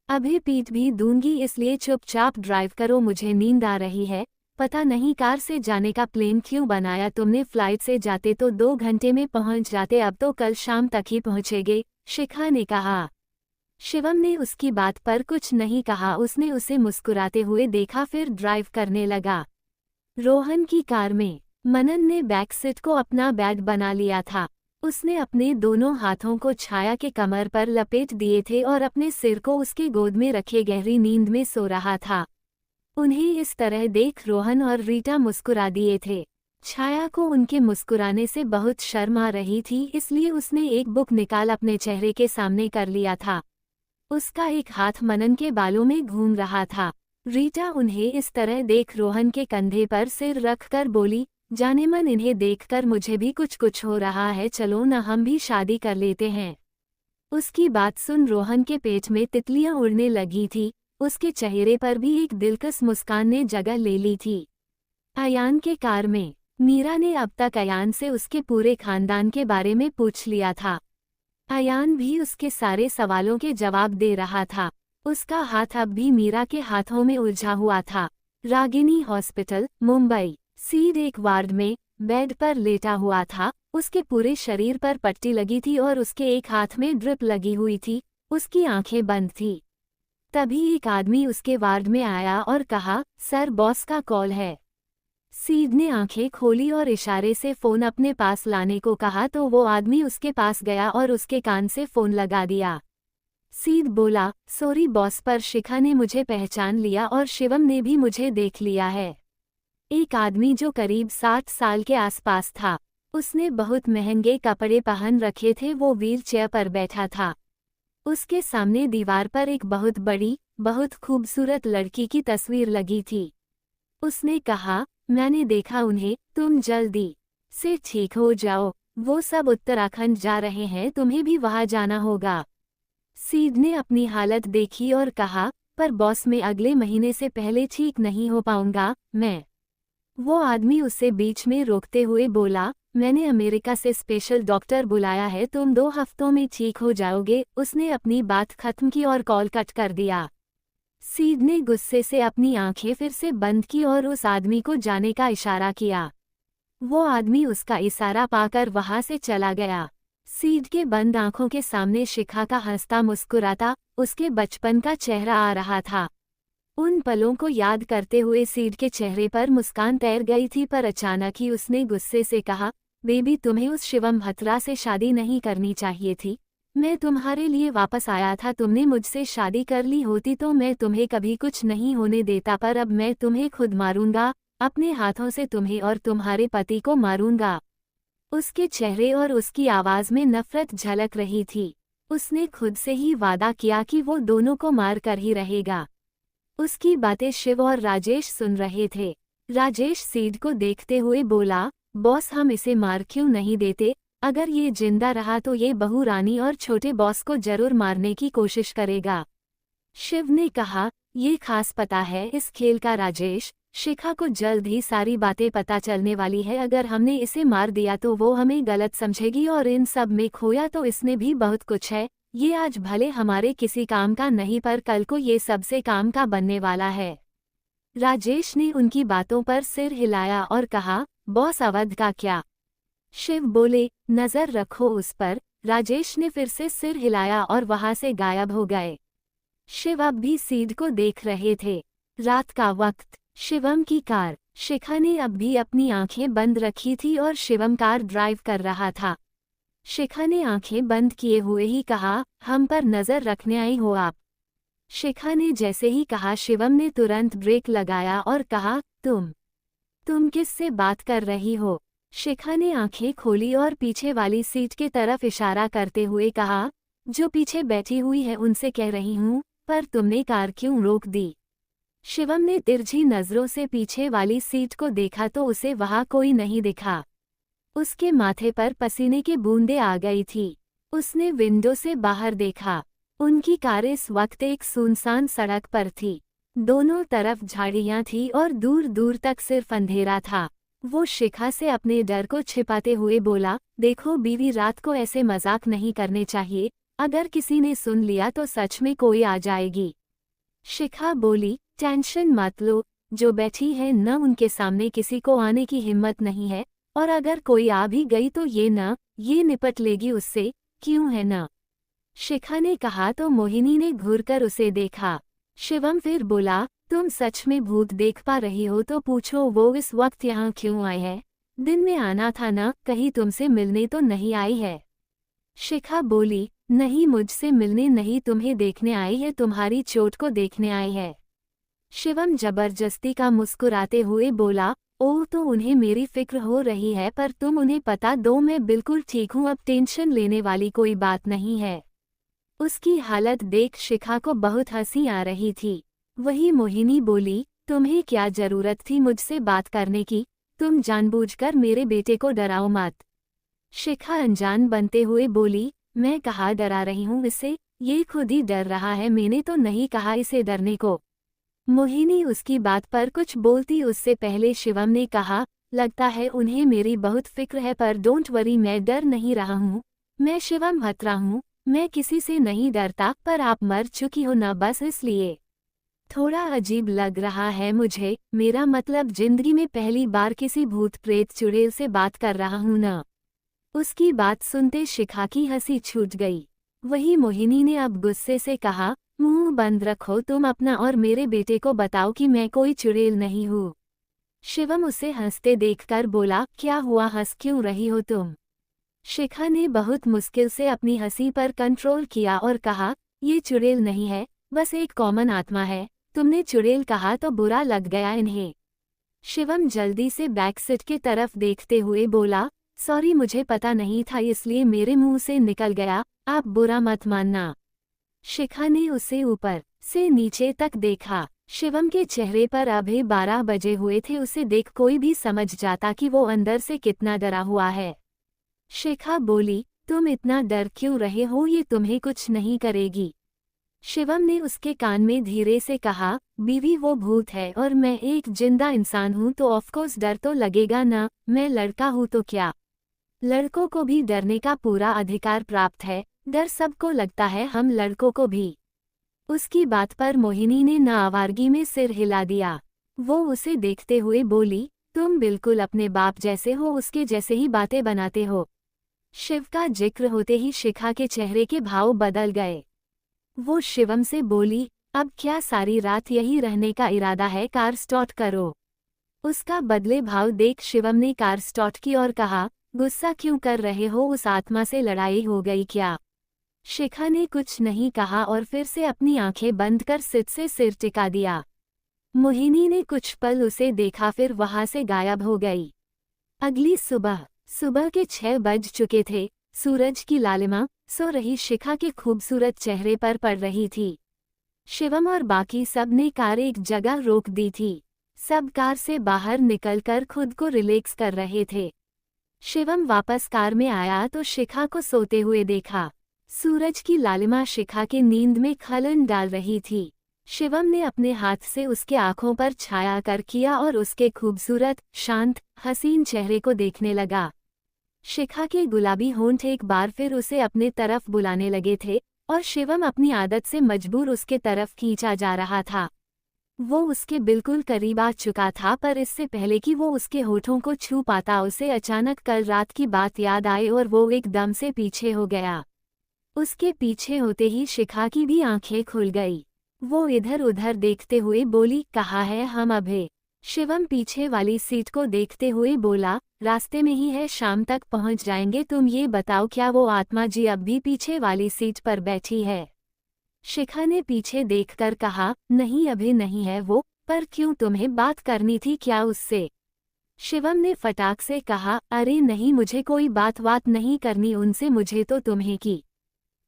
अभी पीट भी दूंगी, इसलिए चुपचाप ड्राइव करो, मुझे नींद आ रही है। पता नहीं कार से जाने का प्लान क्यों बनाया तुमने, फ्लाइट से जाते तो 2 घंटे में पहुंच जाते, अब तो कल शाम तक ही पहुंचेगे, शिखा ने कहा। शिवम ने उसकी बात पर कुछ नहीं कहा। उसने उसे मुस्कुराते हुए देखा, फिर ड्राइव करने लगा। रोहन की कार में मनन ने बैक सीट को अपना बेड बना लिया था। उसने अपने दोनों हाथों को छाया के कमर पर लपेट दिए थे और अपने सिर को उसके गोद में रखे गहरी नींद में सो रहा था। उन्हें इस तरह देख रोहन और रीटा मुस्कुरा दिए थे। छाया को उनके मुस्कुराने से बहुत शर्म आ रही थी, इसलिए उसने एक बुक निकाल अपने चेहरे के सामने कर लिया था। उसका एक हाथ मनन के बालों में घूम रहा था। रीटा उन्हें इस तरह देख रोहन के कंधे पर सिर रखकर बोली, जाने मन इन्हें देखकर मुझे भी कुछ हो रहा है, चलो न हम भी शादी कर लेते हैं। उसकी बात सुन रोहन के पेट में तितलियां उड़ने लगी थी। उसके चेहरे पर भी एक दिलकश मुस्कान ने जगह ले ली थी। अयान के कार में मीरा ने अब तक अयान से उसके पूरे खानदान के बारे में पूछ लिया था। अयान भी उसके सारे सवालों के जवाब दे रहा था। उसका हाथ अब भी मीरा के हाथों में उलझा हुआ था। रागिनी हॉस्पिटल, मुंबई। सीड एक वार्ड में बेड पर लेटा हुआ था। उसके पूरे शरीर पर पट्टी लगी थी और उसके एक हाथ में ड्रिप लगी हुई थी। उसकी आंखें बंद थी। तभी एक आदमी उसके वार्ड में आया और कहा, सर बॉस का कॉल है। सीड ने आंखें खोली और इशारे से फ़ोन अपने पास लाने को कहा तो वो आदमी उसके पास गया और उसके कान से फ़ोन लगा दिया। सीड बोला, सॉरी बॉस, पर शिखा ने मुझे पहचान लिया और शिवम ने भी मुझे देख लिया है। एक आदमी जो करीब 60 साल के आसपास था। उसने बहुत महंगे कपड़े पहन रखे थे। वो व्हील चेयर पर बैठा था। उसके सामने दीवार पर एक बहुत बड़ी, बहुत खूबसूरत लड़की की तस्वीर लगी थी। उसने कहा, मैंने देखा उन्हें, तुम जल्दी से ठीक हो जाओ। वो सब उत्तराखंड जा रहे हैं, तुम्हें भी वहां जाना होगा। सीड ने अपनी हालत देखी और कहा, पर बॉस मैं अगले महीने से पहले ठीक नहीं हो पाऊंगा। वो आदमी उसे बीच में रोकते हुए बोला, मैंने अमेरिका से स्पेशल डॉक्टर बुलाया है, तुम 2 हफ्तों में ठीक हो जाओगे। उसने अपनी बात खत्म की और कॉल कट कर दिया। सीड ने गुस्से से अपनी आंखें फिर से बंद की और उस आदमी को जाने का इशारा किया। वो आदमी उसका इशारा पाकर वहां से चला गया। सीड के बंद आंखों के सामने शिखा का हंसता मुस्कुराता उसके बचपन का चेहरा आ रहा था। उन पलों को याद करते हुए सीड के चेहरे पर मुस्कान तैर गई थी, पर अचानक ही उसने गुस्से से कहा, बेबी तुम्हें उस शिवम भत्रा से शादी नहीं करनी चाहिए थी। मैं तुम्हारे लिए वापस आया था, तुमने मुझसे शादी कर ली होती तो मैं तुम्हें कभी कुछ नहीं होने देता, पर अब मैं तुम्हें खुद मारूंगा, अपने हाथों से तुम्हें और तुम्हारे पति को मारूंगा। उसके चेहरे और उसकी आवाज में नफरत झलक रही थी। उसने खुद से ही वादा किया कि वो दोनों को मार कर ही रहेगा। उसकी बातें शिव और राजेश सुन रहे थे। राजेश सीड को देखते हुए बोला, बॉस हम इसे मार क्यों नहीं देते? अगर ये जिंदा रहा तो ये बहू रानी और छोटे बॉस को जरूर मारने की कोशिश करेगा। शिव ने कहा, ये खास पता है इस खेल का राजेश, शिखा को जल्द ही सारी बातें पता चलने वाली है। अगर हमने इसे मार दिया तो वो हमें गलत समझेगी और इन सब में खोया तो इसने भी बहुत कुछ है। ये आज भले हमारे किसी काम का नहीं पर कल को ये सबसे काम का बनने वाला है। राजेश ने उनकी बातों पर सिर हिलाया और कहा, बॉस अवध का क्या? शिव बोले, नजर रखो उस पर। राजेश ने फिर से सिर हिलाया और वहां से गायब हो गए। शिव अब भी सीड को देख रहे थे। रात का वक्त, शिवम की कार। शिखा ने अब भी अपनी आंखें बंद रखी थी और शिवम कार ड्राइव कर रहा था। शिखा ने आंखें बंद किए हुए ही कहा, हम पर नजर रखने आई हो आप? शिखा ने जैसे ही कहा शिवम ने तुरंत ब्रेक लगाया और कहा, तुम किससे बात कर रही हो? शिखा ने आंखें खोली और पीछे वाली सीट के तरफ इशारा करते हुए कहा, जो पीछे बैठी हुई है उनसे कह रही हूँ, पर तुमने कार क्यों रोक दी? शिवम ने तिरछी नजरों से पीछे वाली सीट को देखा तो उसे वहां कोई नहीं दिखा। उसके माथे पर पसीने की बूंदें आ गई थी। उसने विंडो से बाहर देखा। उनकी कार इस वक्त एक सुनसान सड़क पर थी। दोनों तरफ झाड़ियां थी और दूर दूर तक सिर्फ अंधेरा था। वो शिखा से अपने डर को छिपाते हुए बोला, देखो बीवी, रात को ऐसे मजाक नहीं करने चाहिए। अगर किसी ने सुन लिया तो सच में कोई आ जाएगी। शिखा बोली, टेंशन मत लो, जो बैठी है न उनके सामने किसी को आने की हिम्मत नहीं है, और अगर कोई आ भी गई तो ये निपट लेगी उससे, क्यों है न? शिखा ने कहा तो मोहिनी ने घूरकर उसे देखा। शिवम फिर बोला, तुम सच में भूत देख पा रही हो तो पूछो वो इस वक्त यहाँ क्यों आए हैं? दिन में आना था ना, कहीं तुमसे मिलने तो नहीं आई है? शिखा बोली, नहीं मुझसे मिलने नहीं, तुम्हें देखने आई है, तुम्हारी चोट को देखने आई है। शिवम जबरदस्ती का मुस्कुराते हुए बोला, ओह तो उन्हें मेरी फिक्र हो रही है, पर तुम उन्हें पता दो मैं बिल्कुल ठीक हूँ, अब टेंशन लेने वाली कोई बात नहीं है। उसकी हालत देख शिखा को बहुत हंसी आ रही थी। वही मोहिनी बोली, तुम्हें क्या जरूरत थी मुझसे बात करने की? तुम जानबूझकर मेरे बेटे को डराओ मत। शिखा अनजान बनते हुए बोली, मैं कहाँ डरा रही हूँ इसे, ये खुद ही डर रहा है, मैंने तो नहीं कहा इसे डरने को। मोहिनी उसकी बात पर कुछ बोलती उससे पहले शिवम ने कहा, लगता है उन्हें मेरी बहुत फिक्र है, पर डोंट वरी, मैं डर नहीं रहा हूँ। मैं शिवम हत्रा हूँ, मैं किसी से नहीं डरता, पर आप मर चुकी हो ना, बस इसलिए थोड़ा अजीब लग रहा है मुझे। मेरा मतलब जिंदगी में पहली बार किसी भूत प्रेत चुड़ैल से बात कर रहा हूँ ना। उसकी बात सुनते शिखा की हंसी छूट गई। वही मोहिनी ने अब गुस्से से कहा, मुंह बंद रखो तुम अपना, और मेरे बेटे को बताओ कि मैं कोई चुड़ैल नहीं हूँ। शिवम उसे हंसते देखकर बोला, क्या हुआ, हंस क्यों रही हो तुम? शिखा ने बहुत मुश्किल से अपनी हंसी पर कंट्रोल किया और कहा, ये चुड़ैल नहीं है, बस एक कॉमन आत्मा है। तुमने चुड़ैल कहा तो बुरा लग गया इन्हें। शिवम जल्दी से बैक सीट की तरफ देखते हुए बोला, सॉरी मुझे पता नहीं था इसलिए मेरे मुंह से निकल गया, आप बुरा मत मानना। शिखा ने उसे ऊपर से नीचे तक देखा। शिवम के चेहरे पर अभी 12 बजे हुए थे। उसे देख कोई भी समझ जाता कि वो अंदर से कितना डरा हुआ है। शिखा बोली, तुम इतना डर क्यों रहे हो, ये तुम्हें कुछ नहीं करेगी। शिवम ने उसके कान में धीरे से कहा, बीवी वो भूत है और मैं एक जिंदा इंसान हूँ तो ऑफकोर्स डर तो लगेगा ना, मैं लड़का हूँ तो क्या? लड़कों को भी डरने का पूरा अधिकार प्राप्त है, डर सबको लगता है, हम लड़कों को भी। उसकी बात पर मोहिनी ने नाआवारगी में सिर हिला दिया। वो उसे देखते हुए बोली, तुम बिल्कुल अपने बाप जैसे हो, उसके जैसे ही बातें बनाते हो। शिव का जिक्र होते ही शिखा के चेहरे के भाव बदल गए। वो शिवम से बोली, अब क्या सारी रात यही रहने का इरादा है, कार स्टार्ट करो। उसका बदले भाव देख शिवम ने कार स्टार्ट की और कहा, गुस्सा क्यों कर रहे हो, उस आत्मा से लड़ाई हो गई क्या? शिखा ने कुछ नहीं कहा और फिर से अपनी आंखें बंद कर सीट से सिर टिका दिया। मोहिनी ने कुछ पल उसे देखा फिर वहां से गायब हो गई। अगली सुबह के 6 बज चुके थे। सूरज की लालिमा सो रही शिखा के खूबसूरत चेहरे पर पड़ रही थी। शिवम और बाकी सब ने कार एक जगह रोक दी थी। सब कार से बाहर निकलकर खुद को रिलैक्स कर रहे थे। शिवम वापस कार में आया तो शिखा को सोते हुए देखा। सूरज की लालिमा शिखा के नींद में खलन डाल रही थी। शिवम ने अपने हाथ से उसके आंखों पर छाया कर किया और उसके खूबसूरत, शांत, हसीन चेहरे को देखने लगा। शिखा के गुलाबी होंठ एक बार फिर उसे अपने तरफ बुलाने लगे थे और शिवम अपनी आदत से मजबूर उसके तरफ खींचा जा रहा था। वो उसके बिल्कुल करीब आ चुका था, पर इससे पहले कि वो उसके होठों को छू पाता उसे अचानक कल रात की बात याद आई और वो एकदम से पीछे हो गया। उसके पीछे होते ही शिखा की भी आंखें खुल गई। वो इधर उधर देखते हुए बोली, कहाँ है हम अभय? शिवम पीछे वाली सीट को देखते हुए बोला, रास्ते में ही है, शाम तक पहुंच जाएंगे। तुम ये बताओ, क्या वो आत्मा जी अब भी पीछे वाली सीट पर बैठी है? शिखा ने पीछे देखकर कहा, नहीं अभी नहीं है वो, पर क्यों, तुम्हें बात करनी थी क्या उससे? शिवम ने फटाक से कहा, अरे नहीं, मुझे कोई बात नहीं करनी उनसे, मुझे तो तुम्हें की।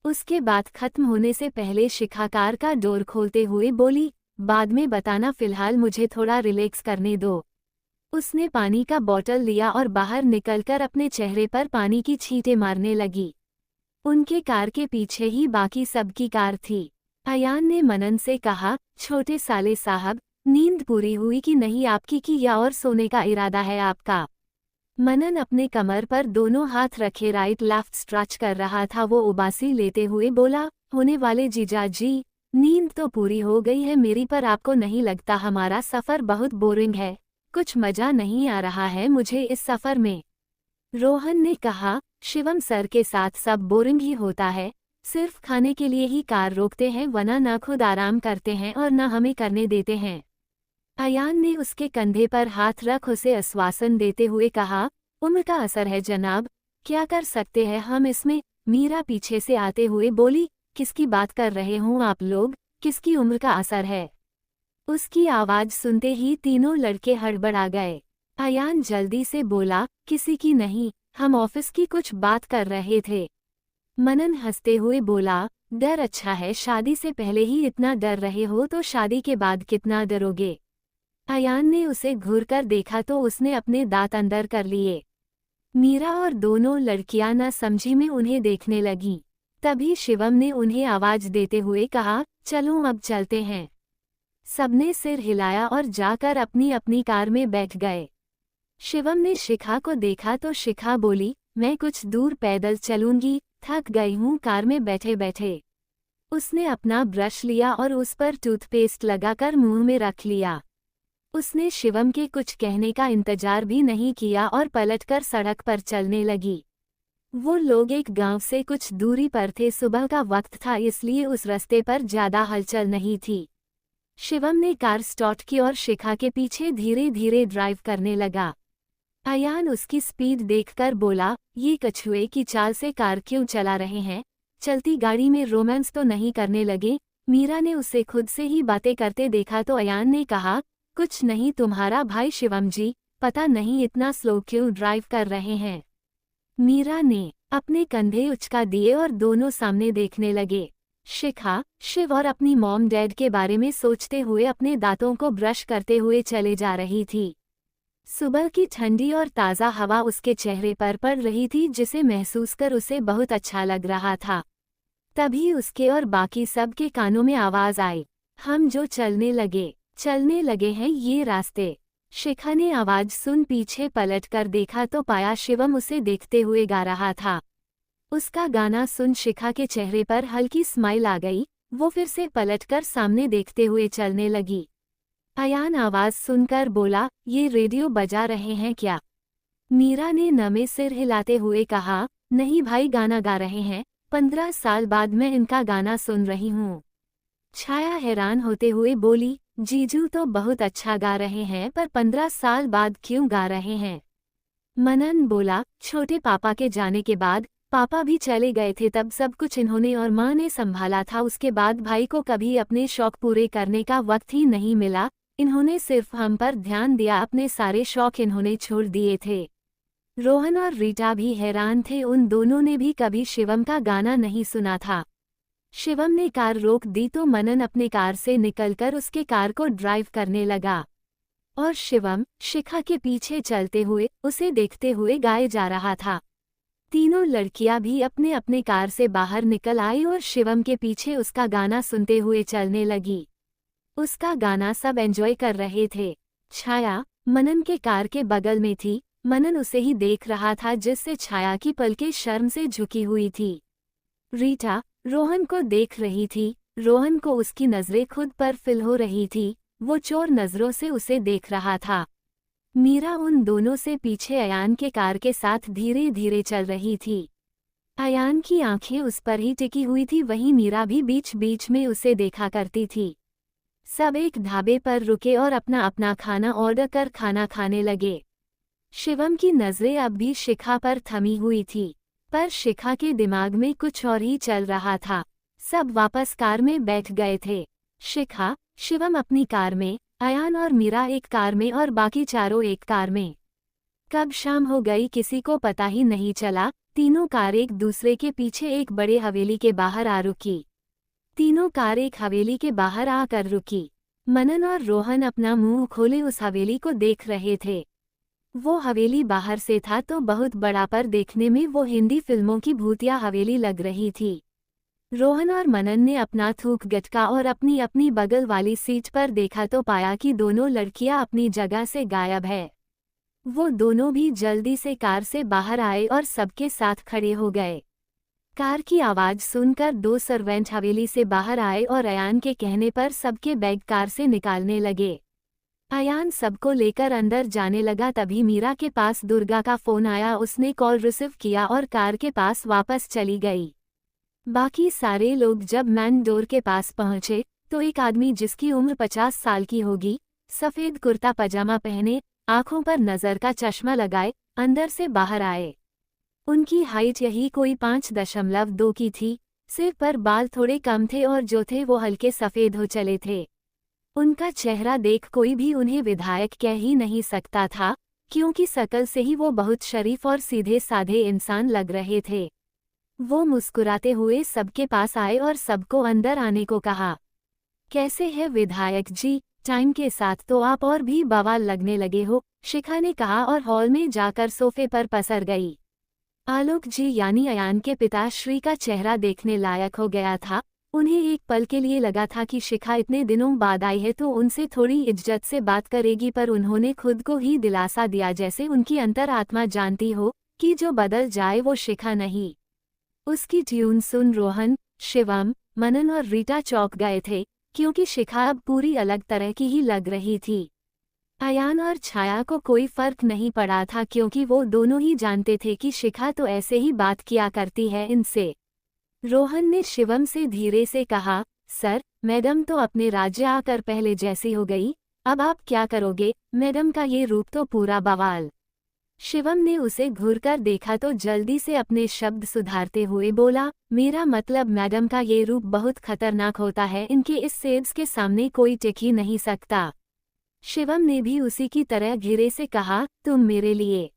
उसके बात खत्म होने से पहले शिखा कार का डोर खोलते हुए बोली, बाद में बताना, फिलहाल मुझे थोड़ा रिलैक्स करने दो। उसने पानी का बोतल लिया और बाहर निकलकर अपने चेहरे पर पानी की छींटे मारने लगी। उनके कार के पीछे ही बाकी सबकी कार थी। अयान ने मनन से कहा, छोटे साले साहब, नींद पूरी हुई कि नहीं आपकी, की या और सोने का इरादा है आपका? मनन अपने कमर पर दोनों हाथ रखे राइट लेफ्ट स्ट्रेच कर रहा था। वो उबासी लेते हुए बोला, होने वाले जीजा जी, नींद तो पूरी हो गई है मेरी, पर आपको नहीं लगता हमारा सफ़र बहुत बोरिंग है? कुछ मज़ा नहीं आ रहा है मुझे इस सफ़र में? रोहन ने कहा, शिवम सर के साथ सब बोरिंग ही होता है, सिर्फ खाने के लिए ही कार रोकते हैं, वरना न खुद आराम करते हैं और न हमें करने देते हैं। अयान ने उसके कंधे पर हाथ रख उसे आश्वासन देते हुए कहा, उम्र का असर है जनाब, क्या कर सकते हैं हम इसमें? मीरा पीछे से आते हुए बोली, किसकी बात कर रहे हो आप लोग, किसकी उम्र का असर है? उसकी आवाज़ सुनते ही तीनों लड़के हड़बड़ा गए। अयान जल्दी से बोला, किसी की नहीं, हम ऑफिस की कुछ बात कर रहे थे। मनन हंसते हुए बोला, डर अच्छा है, शादी से पहले ही इतना डर रहे हो तो शादी के बाद कितना डरोगे? अयान ने उसे घूरकर देखा तो उसने अपने दांत अंदर कर लिए। मीरा और दोनों लड़कियां न समझी में उन्हें देखने लगीं। तभी शिवम ने उन्हें आवाज देते हुए कहा, चलो अब चलते हैं। सबने सिर हिलाया और जाकर अपनी अपनी कार में बैठ गए। शिवम ने शिखा को देखा तो शिखा बोली, मैं कुछ दूर पैदल चलूंगी, थक गई हूँ कार में बैठे बैठे। उसने अपना ब्रश लिया और उस पर टूथपेस्ट लगाकर मुंह में रख लिया। उसने शिवम के कुछ कहने का इंतजार भी नहीं किया और पलटकर सड़क पर चलने लगी। वो लोग एक गांव से कुछ दूरी पर थे, सुबह का वक्त था इसलिए उस रास्ते पर ज्यादा हलचल नहीं थी। शिवम ने कार स्टार्ट की और शिखा के पीछे धीरे धीरे ड्राइव करने लगा। अयान उसकी स्पीड देखकर बोला, ये कछुए की चाल से कार क्यों चला रहे हैं? चलती गाड़ी में रोमांस तो नहीं करने लगे? मीरा ने उसे खुद से ही बातें करते देखा तो अयान ने कहा, कुछ नहीं, तुम्हारा भाई शिवम जी, पता नहीं इतना स्लो क्यों ड्राइव कर रहे हैं। मीरा ने अपने कंधे उचका दिए और दोनों सामने देखने लगे। शिखा, शिव और अपनी मॉम डैड के बारे में सोचते हुए अपने दांतों को ब्रश करते हुए चले जा रही थी। सुबह की ठंडी और ताज़ा हवा उसके चेहरे पर पड़ रही थी, जिसे महसूस कर उसे बहुत अच्छा लग रहा था। तभी उसके और बाकी सब के कानों में आवाज़ आई, हम जो चलने लगे हैं ये रास्ते। शिखा ने आवाज़ सुन पीछे पलटकर देखा तो पाया शिवम उसे देखते हुए गा रहा था। उसका गाना सुन शिखा के चेहरे पर हल्की स्माइल आ गई। वो फिर से पलटकर सामने देखते हुए चलने लगी। अयान आवाज़ सुनकर बोला, ये रेडियो बजा रहे हैं क्या? मीरा ने नमे सिर हिलाते हुए कहा, नहीं भाई, गाना गा रहे हैं, 15 साल बाद मैं इनका गाना सुन रही हूँ। छाया हैरान होते हुए बोली, जीजू तो बहुत अच्छा गा रहे हैं, पर 15 साल बाद क्यों गा रहे हैं? मनन बोला, छोटे पापा के जाने के बाद, पापा भी चले गए थे, तब सब कुछ इन्होंने और माँ ने संभाला था। उसके बाद भाई को कभी अपने शौक पूरे करने का वक्त ही नहीं मिला। इन्होंने सिर्फ हम पर ध्यान दिया, अपने सारे शौक इन्होंने छोड़ दिए थे। रोहन और रीटा भी हैरान थे, उन दोनों ने भी कभी शिवम का गाना नहीं सुना था। शिवम ने कार रोक दी तो मनन अपने कार से निकलकर उसके कार को ड्राइव करने लगा और शिवम शिखा के पीछे चलते हुए उसे देखते हुए गाए जा रहा था। तीनों लड़कियां भी अपने अपने कार से बाहर निकल आई और शिवम के पीछे उसका गाना सुनते हुए चलने लगी। उसका गाना सब एंजॉय कर रहे थे। छाया मनन के कार के बगल में थी। मनन उसे ही देख रहा था जिससे छाया की पलकें शर्म से झुकी हुई थी। रीटा रोहन को देख रही थी। रोहन को उसकी नजरें खुद पर फिल हो रही थी। वो चोर नजरों से उसे देख रहा था। मीरा उन दोनों से पीछे अयान के कार के साथ धीरे धीरे चल रही थी। अयान की आंखें उस पर ही टिकी हुई थी, वहीं मीरा भी बीच बीच में उसे देखा करती थी। सब एक ढाबे पर रुके और अपना अपना खाना ऑर्डर कर खाना खाने लगे। शिवम की नजरें अब भी शिखा पर थमी हुई थी, पर शिखा के दिमाग में कुछ और ही चल रहा था। सब वापस कार में बैठ गए थे। शिखा शिवम अपनी कार में, अयान और मीरा एक कार में और बाकी चारों एक कार में। कब शाम हो गई किसी को पता ही नहीं चला। तीनों कार एक दूसरे के पीछे एक बड़े हवेली के बाहर आ रुकी। तीनों कार एक हवेली के बाहर आकर रुकी। मनन और रोहन अपना मुंह खोले उस हवेली को देख रहे थे। वो हवेली बाहर से था तो बहुत बड़ा, पर देखने में वो हिंदी फिल्मों की भूतिया हवेली लग रही थी। रोहन और मनन ने अपना थूक गटका और अपनी अपनी बगल वाली सीट पर देखा तो पाया कि दोनों लड़कियां अपनी जगह से गायब है। वो दोनों भी जल्दी से कार से बाहर आए और सबके साथ खड़े हो गए। कार की आवाज सुनकर दो सर्वेंट हवेली से बाहर आए और अयान के कहने पर सबके बैग कार से निकालने लगे। अयान सबको लेकर अंदर जाने लगा, तभी मीरा के पास दुर्गा का फोन आया। उसने कॉल रिसीव किया और कार के पास वापस चली गई। बाकी सारे लोग जब मैन डोर के पास पहुंचे तो एक आदमी जिसकी उम्र 50 साल की होगी, सफेद कुर्ता पजामा पहने, आंखों पर नजर का चश्मा लगाए, अंदर से बाहर आए। उनकी हाइट यही कोई 5.2 की थी। सिर पर बाल थोड़े कम थे और जो थे वो हल्के सफेद हो चले थे। उनका चेहरा देख कोई भी उन्हें विधायक कह ही नहीं सकता था, क्योंकि शकल से ही वो बहुत शरीफ और सीधे साधे इंसान लग रहे थे। वो मुस्कुराते हुए सबके पास आए और सबको अंदर आने को कहा। कैसे है विधायक जी, टाइम के साथ तो आप और भी बवाल लगने लगे हो, शिखा ने कहा और हॉल में जाकर सोफे पर पसर गई। आलोक जी यानी अयान के पिताश्री का चेहरा देखने लायक हो गया था। उन्हें एक पल के लिए लगा था कि शिखा इतने दिनों बाद आई है तो उनसे थोड़ी इज्जत से बात करेगी, पर उन्होंने खुद को ही दिलासा दिया जैसे उनकी अंतरात्मा जानती हो कि जो बदल जाए वो शिखा नहीं। उसकी ट्यून सुन रोहन, शिवम, मनन और रीटा चौंक गए थे, क्योंकि शिखा अब पूरी अलग तरह की ही लग रही थी। अयान और छाया को कोई फर्क नहीं पड़ा था, क्योंकि वो दोनों ही जानते थे कि शिखा तो ऐसे ही बात किया करती है इनसे। रोहन ने शिवम से धीरे से कहा, सर, मैडम तो अपने राज्य आकर पहले जैसी हो गई, अब आप क्या करोगे? मैडम का ये रूप तो पूरा बवाल। शिवम ने उसे घूरकर देखा तो जल्दी से अपने शब्द सुधारते हुए बोला, मेरा मतलब मैडम का ये रूप बहुत खतरनाक होता है, इनके इस सेब्स के सामने कोई टिक ही नहीं सकता। शिवम ने भी उसी की तरह धीरे से कहा, तुम मेरे लिए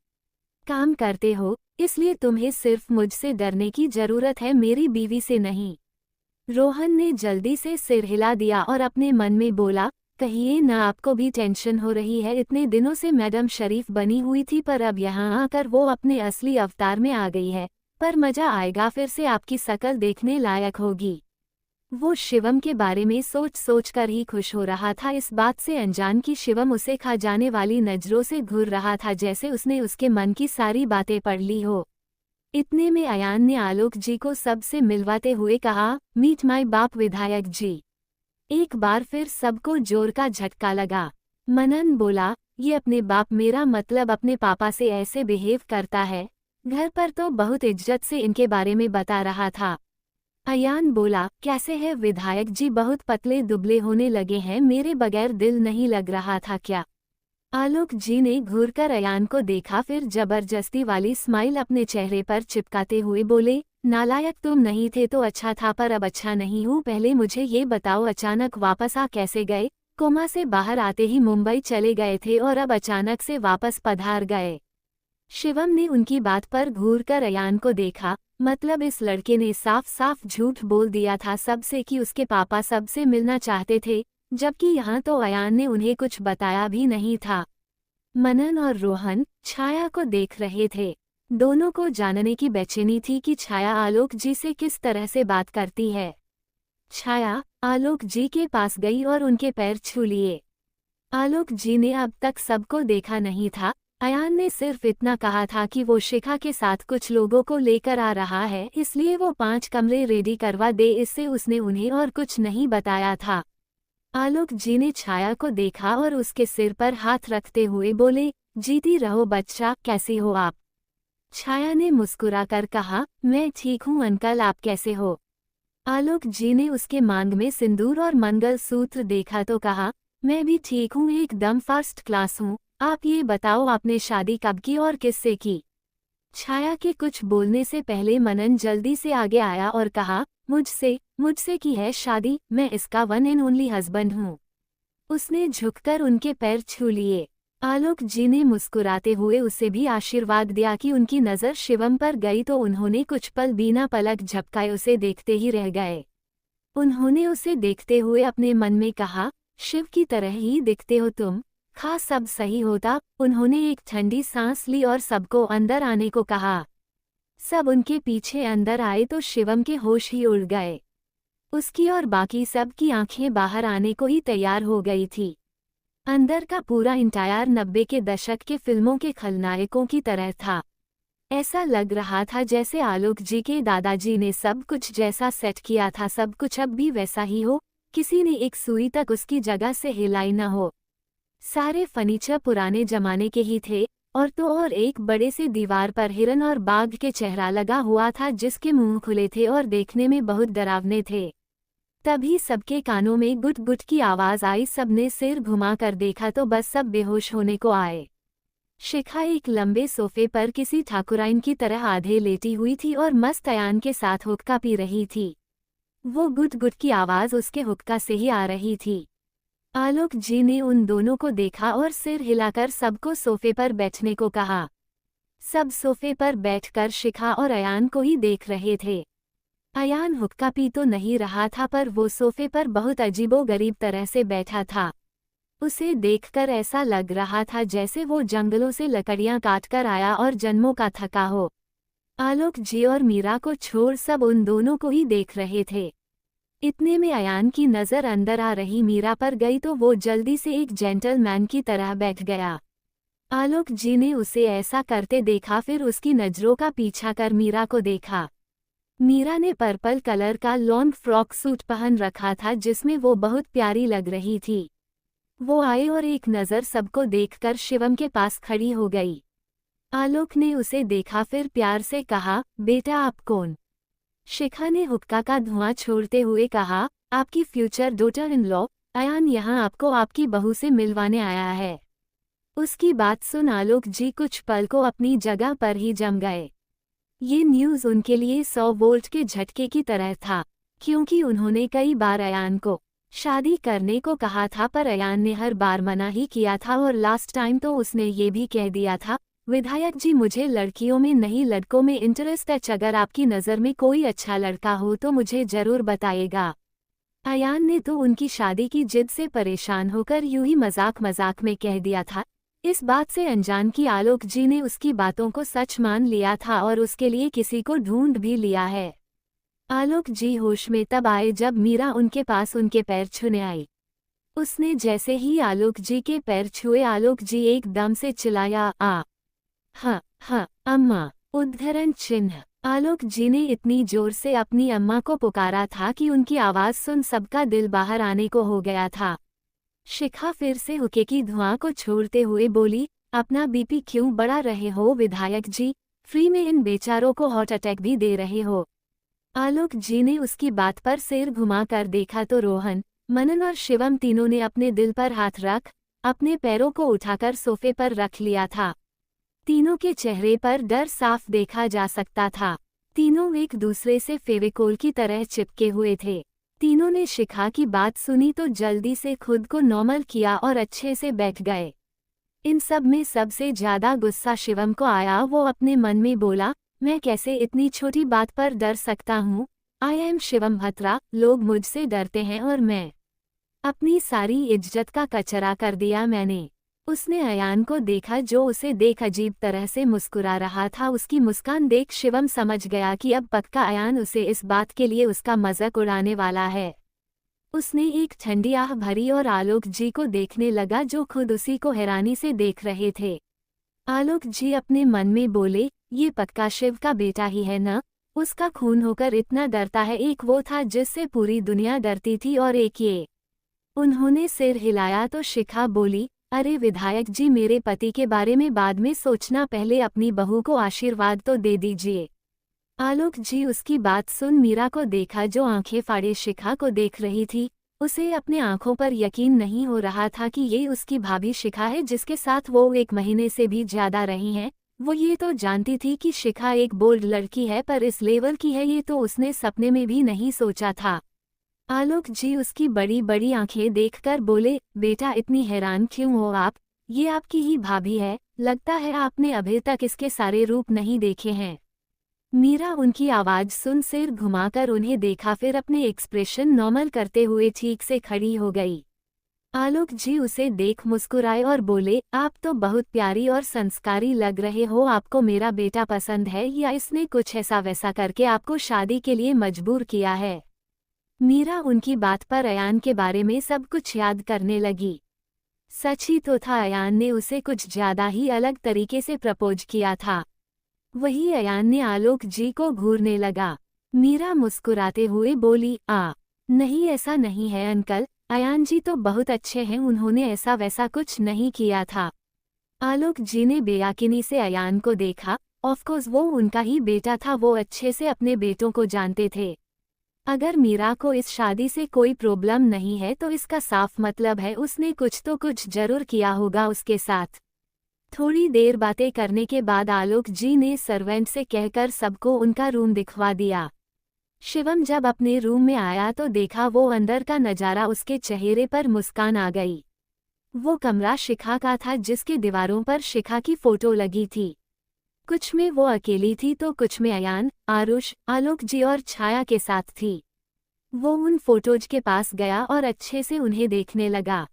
काम करते हो, इसलिए तुम्हें सिर्फ मुझसे डरने की जरूरत है, मेरी बीवी से नहीं। रोहन ने जल्दी से सिर हिला दिया और अपने मन में बोला, कहिए ना, आपको भी टेंशन हो रही है। इतने दिनों से मैडम शरीफ बनी हुई थी, पर अब यहाँ आकर वो अपने असली अवतार में आ गई है। पर मजा आएगा, फिर से आपकी शकल देखने लायक होगी। वो शिवम के बारे में सोच सोच कर ही खुश हो रहा था, इस बात से अनजान कि शिवम उसे खा जाने वाली नजरों से घूर रहा था, जैसे उसने उसके मन की सारी बातें पढ़ ली हो। इतने में अयान ने आलोक जी को सबसे मिलवाते हुए कहा, मीट माई बाप विधायक जी। एक बार फिर सबको जोर का झटका लगा। मनन बोला, ये अपने बाप, मेरा मतलब अपने पापा से ऐसे बिहेव करता है? घर पर तो बहुत इज्जत से इनके बारे में बता रहा था। अयान बोला, कैसे है विधायक जी, बहुत पतले दुबले होने लगे हैं, मेरे बगैर दिल नहीं लग रहा था क्या? आलोक जी ने घूरकर अयान को देखा, फिर जबरदस्ती वाली स्माइल अपने चेहरे पर चिपकाते हुए बोले, नालायक, तुम नहीं थे तो अच्छा था, पर अब अच्छा नहीं हूँ। पहले मुझे ये बताओ, अचानक वापस आ कैसे गए? कोमा से बाहर आते ही मुंबई चले गए थे और अब अचानक से वापस पधार गए। शिवम ने उनकी बात पर घूरकर अयान को देखा। मतलब इस लड़के ने साफ साफ झूठ बोल दिया था सबसे कि उसके पापा सबसे मिलना चाहते थे, जबकि यहाँ तो अयान ने उन्हें कुछ बताया भी नहीं था। मनन और रोहन छाया को देख रहे थे। दोनों को जानने की बेचैनी थी कि छाया आलोक जी से किस तरह से बात करती है। छाया आलोक जी के पास गई और उनके पैर छू लिए। आलोक जी ने अब तक सबको देखा नहीं था। अयान ने सिर्फ इतना कहा था कि वो शिखा के साथ कुछ लोगों को लेकर आ रहा है, इसलिए वो 5 कमरे रेडी करवा दे, इससे उसने उन्हें और कुछ नहीं बताया था। आलोक जी ने छाया को देखा और उसके सिर पर हाथ रखते हुए बोले, जीती रहो बच्चा, कैसी हो आप? छाया ने मुस्कुराकर कहा, मैं ठीक हूँ अंकल, आप कैसे हो? आलोक जी ने उसके मांग में सिंदूर और मंगलसूत्र देखा तो कहा, मैं भी ठीक हूँ, एकदम फर्स्ट क्लास हूँ। आप ये बताओ आपने शादी कब की और किससे की? छाया के कुछ बोलने से पहले मनन जल्दी से आगे आया और कहा, मुझसे की है शादी, मैं इसका वन एंड ओनली हस्बैंड हूँ। उसने झुककर उनके पैर छू लिए। आलोक जी ने मुस्कुराते हुए उसे भी आशीर्वाद दिया कि उनकी नज़र शिवम पर गई तो उन्होंने कुछ पल बिना पलक झपकाए उसे देखते ही रह गए। उन्होंने उसे देखते हुए अपने मन में कहा, शिव की तरह ही दिखते हो तुम, खास सब सही होता। उन्होंने एक ठंडी सांस ली और सबको अंदर आने को कहा। सब उनके पीछे अंदर आए तो शिवम के होश ही उड़ गए। उसकी और बाकी सब की आंखें बाहर आने को ही तैयार हो गई थी। अंदर का पूरा इंटायर 90 के दशक के फिल्मों के खलनायकों की तरह था। ऐसा लग रहा था जैसे आलोक जी के दादाजी ने सब कुछ जैसा सेट किया था सब कुछ अब भी वैसा ही हो, किसी ने एक सुई तक उसकी जगह से हिलाई न हो। सारे फर्नीचर पुराने जमाने के ही थे, और तो और एक बड़े से दीवार पर हिरन और बाघ के चेहरा लगा हुआ था जिसके मुंह खुले थे और देखने में बहुत डरावने थे। तभी सबके कानों में गुट गुट की आवाज आई। सबने सिर घुमाकर देखा तो बस सब बेहोश होने को आए। शिखा एक लंबे सोफे पर किसी ठाकुराइन की तरह आधे लेटी हुई थी और मस्त अयान के साथ हुक्का पी रही थी। वो गुट गुट की आवाज उसके हुक्का से ही आ रही थी। आलोक जी ने उन दोनों को देखा और सिर हिलाकर सबको सोफे पर बैठने को कहा। सब सोफे पर बैठकर शिखा और अयान को ही देख रहे थे। अयान हुक्का पी तो नहीं रहा था पर वो सोफे पर बहुत अजीबोगरीब तरह से बैठा था। उसे देखकर ऐसा लग रहा था जैसे वो जंगलों से लकड़ियां काटकर आया और जन्मों का थका हो। आलोक जी और मीरा को छोड़ सब उन दोनों को ही देख रहे थे। इतने में अयान की नज़र अंदर आ रही मीरा पर गई तो वो जल्दी से एक जेंटलमैन की तरह बैठ गया। आलोक जी ने उसे ऐसा करते देखा, फिर उसकी नज़रों का पीछा कर मीरा को देखा। मीरा ने पर्पल कलर का लॉन्ग फ्रॉक सूट पहन रखा था जिसमें वो बहुत प्यारी लग रही थी। वो आए और एक नज़र सबको देखकर शिवम के पास खड़ी हो गई। आलोक ने उसे देखा, फिर प्यार से कहा, बेटा आप कौन? शिखा ने हुक्का का धुआं छोड़ते हुए कहा, आपकी future daughter in law. Ayaan यहाँ आपको आपकी बहू से मिलवाने आया है। उसकी बात सुन आलोक जी कुछ पल को अपनी जगह पर ही जम गए। ये न्यूज़ उनके लिए 100 वोल्ट के झटके की तरह था, क्योंकि उन्होंने कई बार अयान को शादी करने को कहा था पर अयान ने हर बार मना ही किया था और लास्ट टाइम तो उसने ये भी कह दिया था, विधायक जी मुझे लड़कियों में नहीं लड़कों में इंटरेस्ट है, अगर आपकी नज़र में कोई अच्छा लड़का हो तो मुझे ज़रूर बताइएगा। अयान ने तो उनकी शादी की जिद से परेशान होकर यूं ही मजाक मजाक में कह दिया था। इस बात से अनजान कि आलोक जी ने उसकी बातों को सच मान लिया था और उसके लिए किसी को ढूंढ भी लिया है। आलोक जी होश में तब आए जब मीरा उनके पास उनके पैर छूने आई। उसने जैसे ही आलोक जी के पैर छुए आलोक जी एकदम से चिल्लाया, आ हाँ अम्मा, उद्धरण चिन्ह। आलोक जी ने इतनी जोर से अपनी अम्मा को पुकारा था कि उनकी आवाज़ सुन सबका दिल बाहर आने को हो गया था। शिखा फिर से हुक्के की धुआं को छोड़ते हुए बोली, अपना बीपी क्यों बढ़ा रहे हो विधायक जी? फ्री में इन बेचारों को हार्ट अटैक भी दे रहे हो। आलोक जी ने उसकी बात पर सिर घुमाकर देखा तो रोहन, मनन और शिवम तीनों ने अपने दिल पर हाथ रख अपने पैरों को उठाकर सोफे पर रख लिया था। तीनों के चेहरे पर डर साफ देखा जा सकता था। तीनों एक दूसरे से फेविकोल की तरह चिपके हुए थे। तीनों ने शिखा की बात सुनी तो जल्दी से खुद को नॉर्मल किया और अच्छे से बैठ गए। इन सब में सबसे ज्यादा गुस्सा शिवम को आया। वो अपने मन में बोला, मैं कैसे इतनी छोटी बात पर डर सकता हूँ। आई एम शिवम भत्रा, लोग मुझसे डरते हैं और मैं अपनी सारी इज्जत का कचरा कर दिया मैंने। उसने अयान को देखा जो उसे देख अजीब तरह से मुस्कुरा रहा था। उसकी मुस्कान देख शिवम समझ गया कि अब पक्का अयान उसे इस बात के लिए उसका मजाक उड़ाने वाला है। उसने एक ठंडी आह भरी और आलोक जी को देखने लगा जो खुद उसी को हैरानी से देख रहे थे। आलोक जी अपने मन में बोले, ये पक्का शिव का बेटा ही है न, उसका खून होकर इतना डरता है। एक वो था जिससे पूरी दुनिया डरती थी और एक ये। उन्होंने सिर हिलाया तो शिखा बोली, अरे विधायक जी, मेरे पति के बारे में बाद में सोचना, पहले अपनी बहू को आशीर्वाद तो दे दीजिए। आलोक जी उसकी बात सुन मीरा को देखा जो आंखें फाड़े शिखा को देख रही थी। उसे अपने आंखों पर यकीन नहीं हो रहा था कि ये उसकी भाभी शिखा है जिसके साथ वो 1 महीने से भी ज्यादा रही हैं। वो ये तो जानती थी कि शिखा एक बोल्ड लड़की है, पर इस लेवल की है ये तो उसने सपने में भी नहीं सोचा था। आलोक जी उसकी बड़ी बड़ी आंखें देखकर बोले, बेटा इतनी हैरान क्यों हो आप, ये आपकी ही भाभी है, लगता है आपने अभी तक इसके सारे रूप नहीं देखे हैं। मीरा उनकी आवाज सुन सिर घुमाकर उन्हें देखा, फिर अपने एक्सप्रेशन नॉर्मल करते हुए ठीक से खड़ी हो गई। आलोक जी उसे देख मुस्कुराए और बोले, आप तो बहुत प्यारी और संस्कारी लग रहे हो। आपको मेरा बेटा पसंद है या इसने कुछ ऐसा वैसा करके आपको शादी के लिए मजबूर किया है। मीरा उनकी बात पर अयान के बारे में सब कुछ याद करने लगी। सच ही तो था, अयान ने उसे कुछ ज्यादा ही अलग तरीके से प्रपोज किया था। वही अयान ने आलोक जी को घूरने लगा। मीरा मुस्कुराते हुए बोली, नहीं ऐसा नहीं है अंकल, अयान जी तो बहुत अच्छे हैं, उन्होंने ऐसा वैसा कुछ नहीं किया था। आलोक जी ने बेयकीनी से अयान को देखा। ऑफकोर्स वो उनका ही बेटा था, वो अच्छे से अपने बेटों को जानते थे। अगर मीरा को इस शादी से कोई प्रॉब्लम नहीं है तो इसका साफ मतलब है उसने कुछ तो कुछ जरूर किया होगा उसके साथ। थोड़ी देर बातें करने के बाद आलोक जी ने सर्वेंट से कहकर सबको उनका रूम दिखवा दिया। शिवम जब अपने रूम में आया तो देखा वो अंदर का नज़ारा, उसके चेहरे पर मुस्कान आ गई। वो कमरा शिखा का था जिसके दीवारों पर शिखा की फोटो लगी थी। कुछ में वो अकेली थी तो कुछ में अयान, आरुष, आलोक जी और छाया के साथ थी। वो उन फोटोज के पास गया और अच्छे से उन्हें देखने लगा।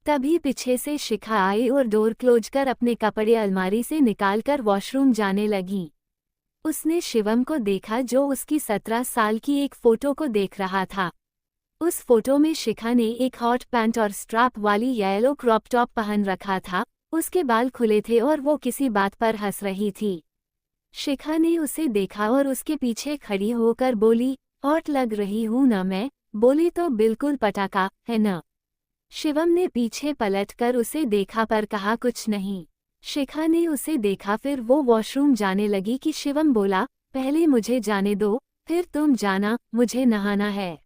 तभी पीछे से शिखा आई और डोर क्लोज कर अपने कपड़े अलमारी से निकालकर वॉशरूम जाने लगी। उसने शिवम को देखा जो उसकी 17 साल की एक फोटो को देख रहा था। उस फोटो में शिखा ने एक हॉट पैंट और स्ट्रैप वाली येलो क्रॉप टॉप पहन रखा था। उसके बाल खुले थे और वो किसी बात पर हंस रही थी। शिखा ने उसे देखा और उसके पीछे खड़ी होकर बोली, हॉट लग रही हूं ना मैं? बोली तो बिल्कुल पटाखा है न। शिवम ने पीछे पलटकर उसे देखा पर कहा कुछ नहीं। शिखा ने उसे देखा, फिर वो वॉशरूम जाने लगी कि शिवम बोला, पहले मुझे जाने दो, फिर तुम जाना, मुझे नहाना है।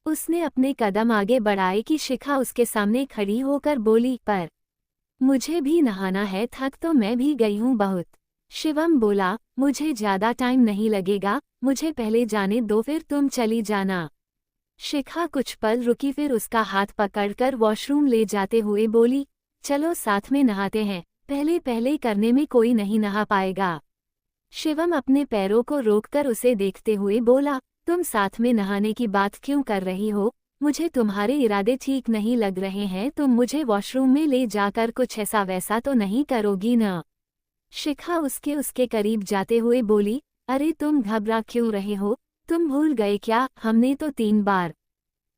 उसने अपने कदम आगे बढ़ाए कि शिखा उसके सामने खड़ी होकर बोली, पर मुझे भी नहाना है, थक तो मैं भी गई हूँ बहुत। शिवम बोला, मुझे ज्यादा टाइम नहीं लगेगा, मुझे पहले जाने दो, फिर तुम चली जाना। शिखा कुछ पल रुकी, फिर उसका हाथ पकड़कर वॉशरूम ले जाते हुए बोली, चलो साथ में नहाते हैं, पहले पहले करने में कोई नहीं नहा पाएगा। शिवम अपने पैरों को रोककर उसे देखते हुए बोला, तुम साथ में नहाने की बात क्यों कर रही हो? मुझे तुम्हारे इरादे ठीक नहीं लग रहे हैं, तुम मुझे वॉशरूम में ले जाकर कुछ ऐसा वैसा तो नहीं करोगी न? शिखा उसके करीब जाते हुए बोली, अरे तुम घबरा क्यों रहे हो? तुम भूल गए क्या, हमने तो 3 बार।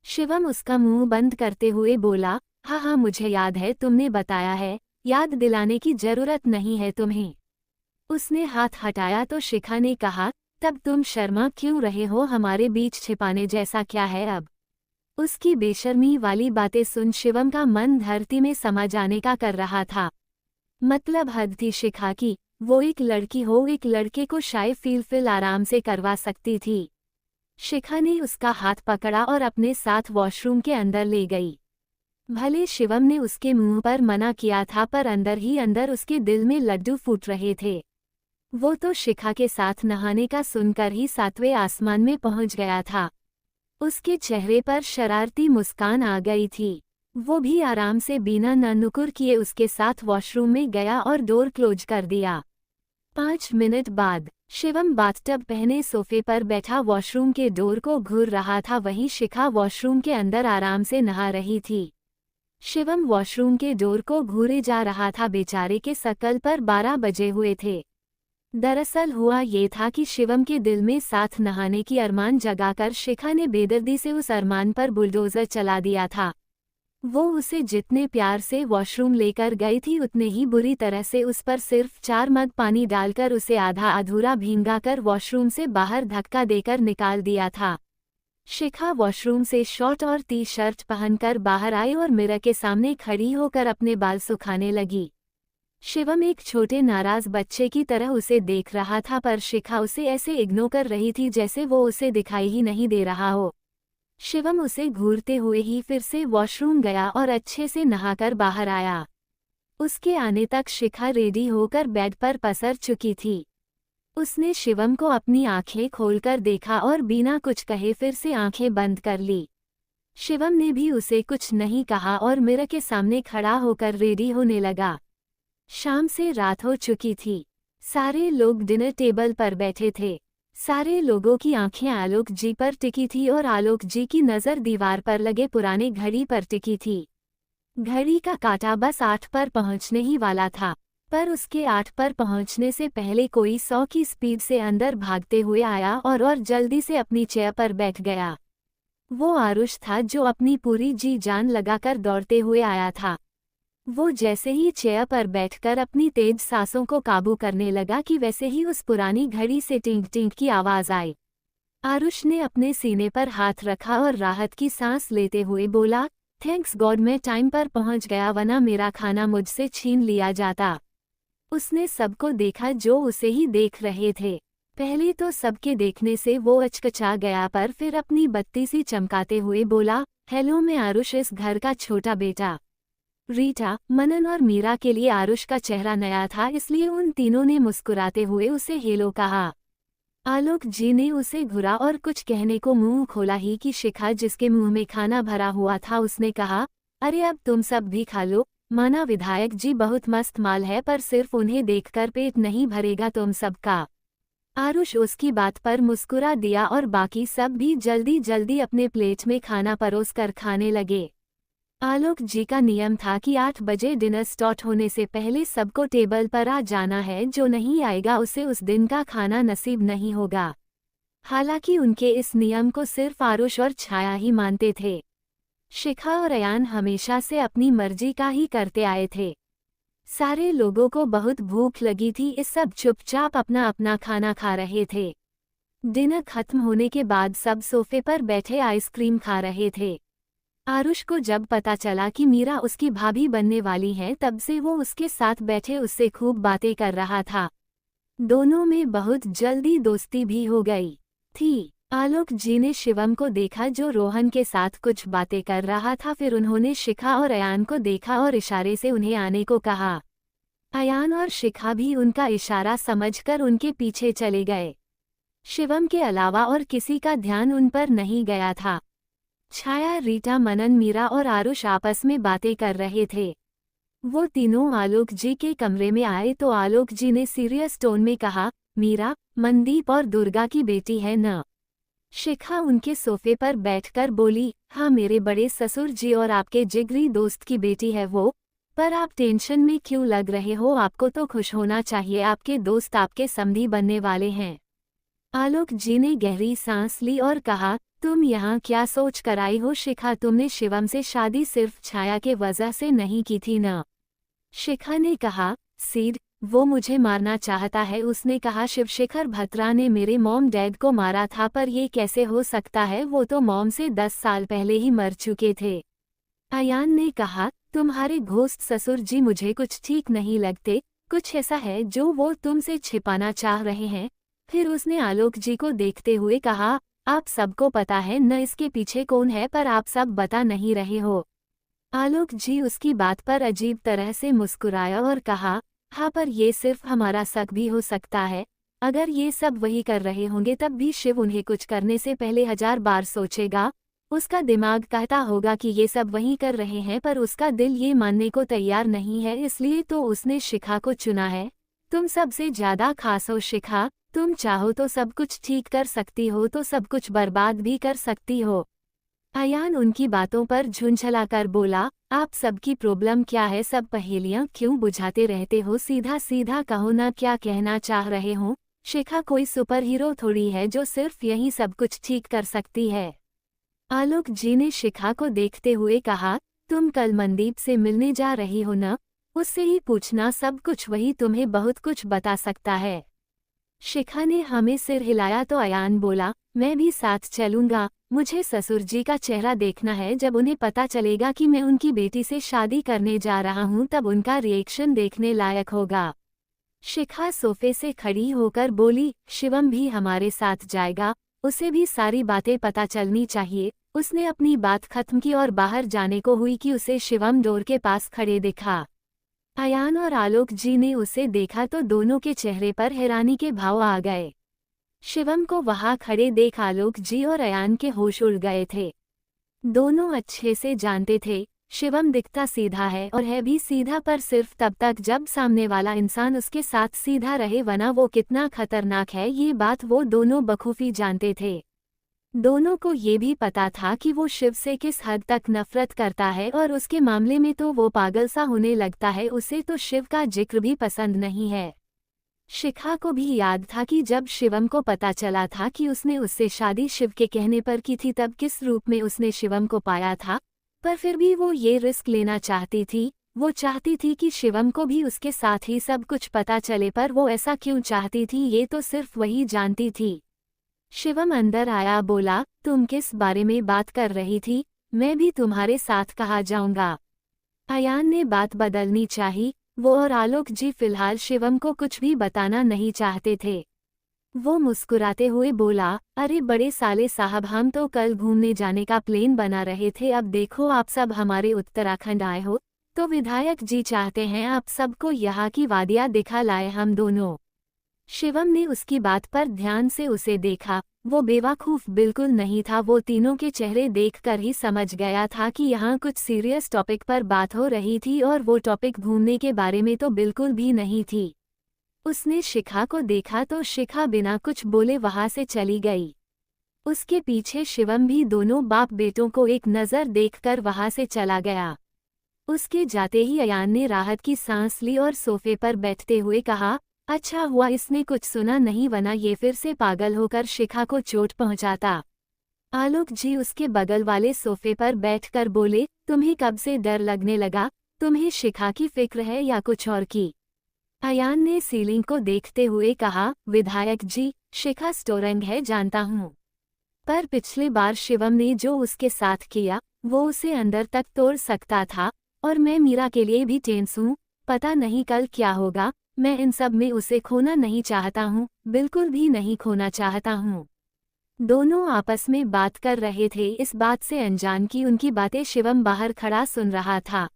शिवम उसका मुंह बंद करते हुए बोला, हाँ मुझे याद है, तुमने बताया है, याद दिलाने की जरूरत नहीं है तुम्हें। उसने हाथ हटाया तो शिखा ने कहा, तब तुम शर्मा क्यों रहे हो? हमारे बीच छिपाने जैसा क्या है अब? उसकी बेशर्मी वाली बातें सुन शिवम का मन धरती में समा जाने का कर रहा था। मतलब हद थी शिखा की, वो एक लड़की हो, एक लड़के को शायद फील आराम से करवा सकती थी। शिखा ने उसका हाथ पकड़ा और अपने साथ वॉशरूम के अंदर ले गई। भले शिवम ने उसके मुंह पर मना किया था, पर अंदर ही अंदर उसके दिल में लड्डू फूट रहे थे। वो तो शिखा के साथ नहाने का सुनकर ही 7वें आसमान में पहुंच गया था। उसके चेहरे पर शरारती मुस्कान आ गई थी। वो भी आराम से बिना नुकुर किए उसके साथ वॉशरूम में गया और डोर क्लोज कर दिया। 5 मिनट बाद शिवम बाथटब पहने सोफे पर बैठा वॉशरूम के डोर को घूर रहा था। वहीं शिखा वॉशरूम के अंदर आराम से नहा रही थी। शिवम वॉशरूम के डोर को घूरे जा रहा था। बेचारे के शकल पर 12 बजे हुए थे। दरअसल हुआ ये था कि शिवम के दिल में साथ नहाने की अरमान जगाकर शिखा ने बेदर्दी से उस अरमान पर बुलडोजर चला दिया था। वो उसे जितने प्यार से वॉशरूम लेकर गई थी उतने ही बुरी तरह से उस पर सिर्फ 4 मग पानी डालकर उसे आधा अधूरा भींगाकर वॉशरूम से बाहर धक्का देकर निकाल दिया था। शिखा वॉशरूम से शॉर्ट और टी शर्ट पहनकर बाहर आई और मिरर के सामने खड़ी होकर अपने बाल सुखाने लगी। शिवम एक छोटे नाराज बच्चे की तरह उसे देख रहा था, पर शिखा उसे ऐसे इग्नोर कर रही थी जैसे वो उसे दिखाई ही नहीं दे रहा हो। शिवम उसे घूरते हुए ही फिर से वॉशरूम गया और अच्छे से नहाकर बाहर आया। उसके आने तक शिखा रेडी होकर बेड पर पसर चुकी थी। उसने शिवम को अपनी आंखें खोलकर देखा और बिना कुछ कहे फिर से आंखें बंद कर ली। शिवम ने भी उसे कुछ नहीं कहा और मिरर के सामने खड़ा होकर रेडी होने लगा। शाम से रात हो चुकी थी। सारे लोग डिनर टेबल पर बैठे थे। सारे लोगों की आंखें आलोक जी पर टिकी थी और आलोक जी की नज़र दीवार पर लगे पुराने घड़ी पर टिकी थी। घड़ी का कांटा बस 8 पर पहुंचने ही वाला था, पर उसके 8 पर पहुंचने से पहले कोई 100 की स्पीड से अंदर भागते हुए आया और जल्दी से अपनी चेयर पर बैठ गया। वो आरुष था जो अपनी पूरी जी जान लगाकर दौड़ते हुए आया था। वो जैसे ही चेयर पर बैठकर अपनी तेज सांसों को काबू करने लगा कि वैसे ही उस पुरानी घड़ी से टिंक टिंक की आवाज आई। आरुष ने अपने सीने पर हाथ रखा और राहत की सांस लेते हुए बोला, थैंक्स गॉड मैं टाइम पर पहुंच गया, वरना मेरा खाना मुझसे छीन लिया जाता। उसने सबको देखा जो उसे ही देख रहे थे। पहले तो सबके देखने से वो अचकचा गया, पर फिर अपनी बत्ती सी चमकाते हुए बोला, हेलो मैं आरुष, इस घर का छोटा बेटा। रीटा, मनन और मीरा के लिए आरुष का चेहरा नया था, इसलिए उन तीनों ने मुस्कुराते हुए उसे हेलो कहा। आलोक जी ने उसे घुरा और कुछ कहने को मुंह खोला ही कि शिखा, जिसके मुंह में खाना भरा हुआ था, उसने कहा, अरे अब तुम सब भी खा लो। माना विधायक जी बहुत मस्त माल है, पर सिर्फ उन्हें देखकर पेट नहीं भरेगा तुम सबका। आरुष उसकी बात पर मुस्कुरा दिया और बाकी सब भी जल्दी जल्दी अपने प्लेट में खाना परोस कर खाने लगे। आलोक जी का नियम था कि 8 बजे डिनर स्टार्ट होने से पहले सबको टेबल पर आ जाना है। जो नहीं आएगा उसे उस दिन का खाना नसीब नहीं होगा। हालांकि उनके इस नियम को सिर्फ आरुष और छाया ही मानते थे। शिखा और अयान हमेशा से अपनी मर्जी का ही करते आए थे। सारे लोगों को बहुत भूख लगी थी, इस सब चुपचाप अपना अपना खाना खा रहे थे। डिनर खत्म होने के बाद सब सोफे पर बैठे आइसक्रीम खा रहे थे। आरुष को जब पता चला कि मीरा उसकी भाभी बनने वाली है, तब से वो उसके साथ बैठे उससे खूब बातें कर रहा था। दोनों में बहुत जल्दी दोस्ती भी हो गई थी। आलोक जी ने शिवम को देखा जो रोहन के साथ कुछ बातें कर रहा था। फिर उन्होंने शिखा और अयान को देखा और इशारे से उन्हें आने को कहा। अयान और शिखा भी उनका इशारा समझकर उनके पीछे चले गए। शिवम के अलावा और किसी का ध्यान उन पर नहीं गया था। छाया, रीटा, मनन, मीरा और आरुष आपस में बातें कर रहे थे। वो तीनों आलोक जी के कमरे में आए तो आलोक जी ने सीरियस टोन में कहा, मीरा मनदीप और दुर्गा की बेटी है न? शिखा उनके सोफे पर बैठकर बोली, हाँ मेरे बड़े ससुर जी और आपके जिगरी दोस्त की बेटी है वो। पर आप टेंशन में क्यों लग रहे हो? आपको तो खुश होना चाहिए, आपके दोस्त आपके समधी बनने वाले हैं। आलोक जी ने गहरी सांस ली और कहा, तुम यहाँ क्या सोच कर आई हो शिखा? तुमने शिवम से शादी सिर्फ छाया के वजह से नहीं की थी न? शिखा ने कहा, सीड वो मुझे मारना चाहता है। उसने कहा शिवशेखर भत्रा ने मेरे मॉम डैड को मारा था, पर ये कैसे हो सकता है? वो तो मॉम से 10 साल पहले ही मर चुके थे। अयान ने कहा, तुम्हारे घोस्ट ससुर जी मुझे कुछ ठीक नहीं लगते, कुछ ऐसा है जो वो तुमसे छिपाना चाह रहे हैं। फिर उसने आलोक जी को देखते हुए कहा, आप सबको पता है न इसके पीछे कौन है, पर आप सब बता नहीं रहे हो। आलोक जी उसकी बात पर अजीब तरह से मुस्कुराया और कहा, हाँ पर ये सिर्फ हमारा शक भी हो सकता है। अगर ये सब वही कर रहे होंगे तब भी शिव उन्हें कुछ करने से पहले 1000 बार सोचेगा। उसका दिमाग कहता होगा कि ये सब वही कर रहे हैं, पर उसका दिल ये मानने को तैयार नहीं है, इसलिए तो उसने शिखा को चुना है। तुम सबसे ज्यादा खास हो शिखा, तुम चाहो तो सब कुछ ठीक कर सकती हो तो सब कुछ बर्बाद भी कर सकती हो। अयान उनकी बातों पर झुंझलाकर बोला, आप सबकी प्रॉब्लम क्या है, सब पहेलियां क्यों बुझाते रहते हो, सीधा सीधा कहो ना क्या कहना चाह रहे हो। शिखा कोई सुपर हीरो थोड़ी है जो सिर्फ यही सब कुछ ठीक कर सकती है। आलोक जी ने शिखा को देखते हुए कहा, तुम कल मनदीप से मिलने जा रही हो ना, उससे ही पूछना, सब कुछ वही तुम्हें बहुत कुछ बता सकता है। शिखा ने हमें सिर हिलाया तो अयान बोला, मैं भी साथ चलूंगा, मुझे ससुर जी का चेहरा देखना है, जब उन्हें पता चलेगा कि मैं उनकी बेटी से शादी करने जा रहा हूं तब उनका रिएक्शन देखने लायक होगा। शिखा सोफे से खड़ी होकर बोली, शिवम भी हमारे साथ जाएगा, उसे भी सारी बातें पता चलनी चाहिए। उसने अपनी बात खत्म की और बाहर जाने को हुई कि उसे शिवम डोर के पास खड़े दिखा। अयान और आलोक जी ने उसे देखा तो दोनों के चेहरे पर हैरानी के भाव आ गए। शिवम को वहां खड़े देख आलोक जी और अयान के होश उड़ गए थे। दोनों अच्छे से जानते थे शिवम दिखता सीधा है और है भी सीधा, पर सिर्फ तब तक जब सामने वाला इंसान उसके साथ सीधा रहे, वरना वो कितना खतरनाक है ये बात वो दोनों बखूबी जानते थे। दोनों को ये भी पता था कि वो शिव से किस हद तक नफरत करता है और उसके मामले में तो वो पागल सा होने लगता है, उसे तो शिव का जिक्र भी पसंद नहीं है। शिखा को भी याद था कि जब शिवम को पता चला था कि उसने उससे शादी शिव के कहने पर की थी तब किस रूप में उसने शिवम को पाया था, पर फिर भी वो ये रिस्क लेना चाहती थी। वो चाहती थी कि शिवम को भी उसके साथ ही सब कुछ पता चले, पर वो ऐसा क्यों चाहती थी ये तो सिर्फ वही जानती थी। शिवम अंदर आया, बोला, तुम किस बारे में बात कर रही थी, मैं भी तुम्हारे साथ कहाँ जाऊंगा। अयान ने बात बदलनी चाही, वो और आलोक जी फिलहाल शिवम को कुछ भी बताना नहीं चाहते थे। वो मुस्कुराते हुए बोला, अरे बड़े साले साहब, हम तो कल घूमने जाने का प्लान बना रहे थे, अब देखो आप सब हमारे उत्तराखंड आए हो, तो विधायक जी चाहते हैं आप सबको यहाँ की वादियाँ दिखा लाए हम दोनों। शिवम ने उसकी बात पर ध्यान से उसे देखा, वो बेवकूफ़ बिल्कुल नहीं था, वो तीनों के चेहरे देखकर ही समझ गया था कि यहाँ कुछ सीरियस टॉपिक पर बात हो रही थी और वो टॉपिक घूमने के बारे में तो बिल्कुल भी नहीं थी। उसने शिखा को देखा तो शिखा बिना कुछ बोले वहां से चली गई। उसके पीछे शिवम भी दोनों बाप बेटों को एक नज़र देखकर वहां से चला गया। उसके जाते ही अयान ने राहत की सांस ली और सोफे पर बैठते हुए कहा, अच्छा हुआ इसने कुछ सुना नहीं, वरना ये फिर से पागल होकर शिखा को चोट पहुंचाता। आलोक जी उसके बगल वाले सोफे पर बैठकर बोले, तुम्हें कब से डर लगने लगा, तुम्हें शिखा की फिक्र है या कुछ और की। अयान ने सीलिंग को देखते हुए कहा, विधायक जी, शिखा स्ट्रांग है जानता हूँ, पर पिछली बार शिवम ने जो उसके साथ किया वो उसे अंदर तक तोड़ सकता था, और मैं मीरा के लिए भी टेंस हूँ, पता नहीं कल क्या होगा। मैं इन सब में उसे खोना नहीं चाहता हूँ, बिल्कुल भी नहीं खोना चाहता हूँ। दोनों आपस में बात कर रहे थे, इस बात से अनजान की उनकी बातें शिवम बाहर खड़ा सुन रहा था।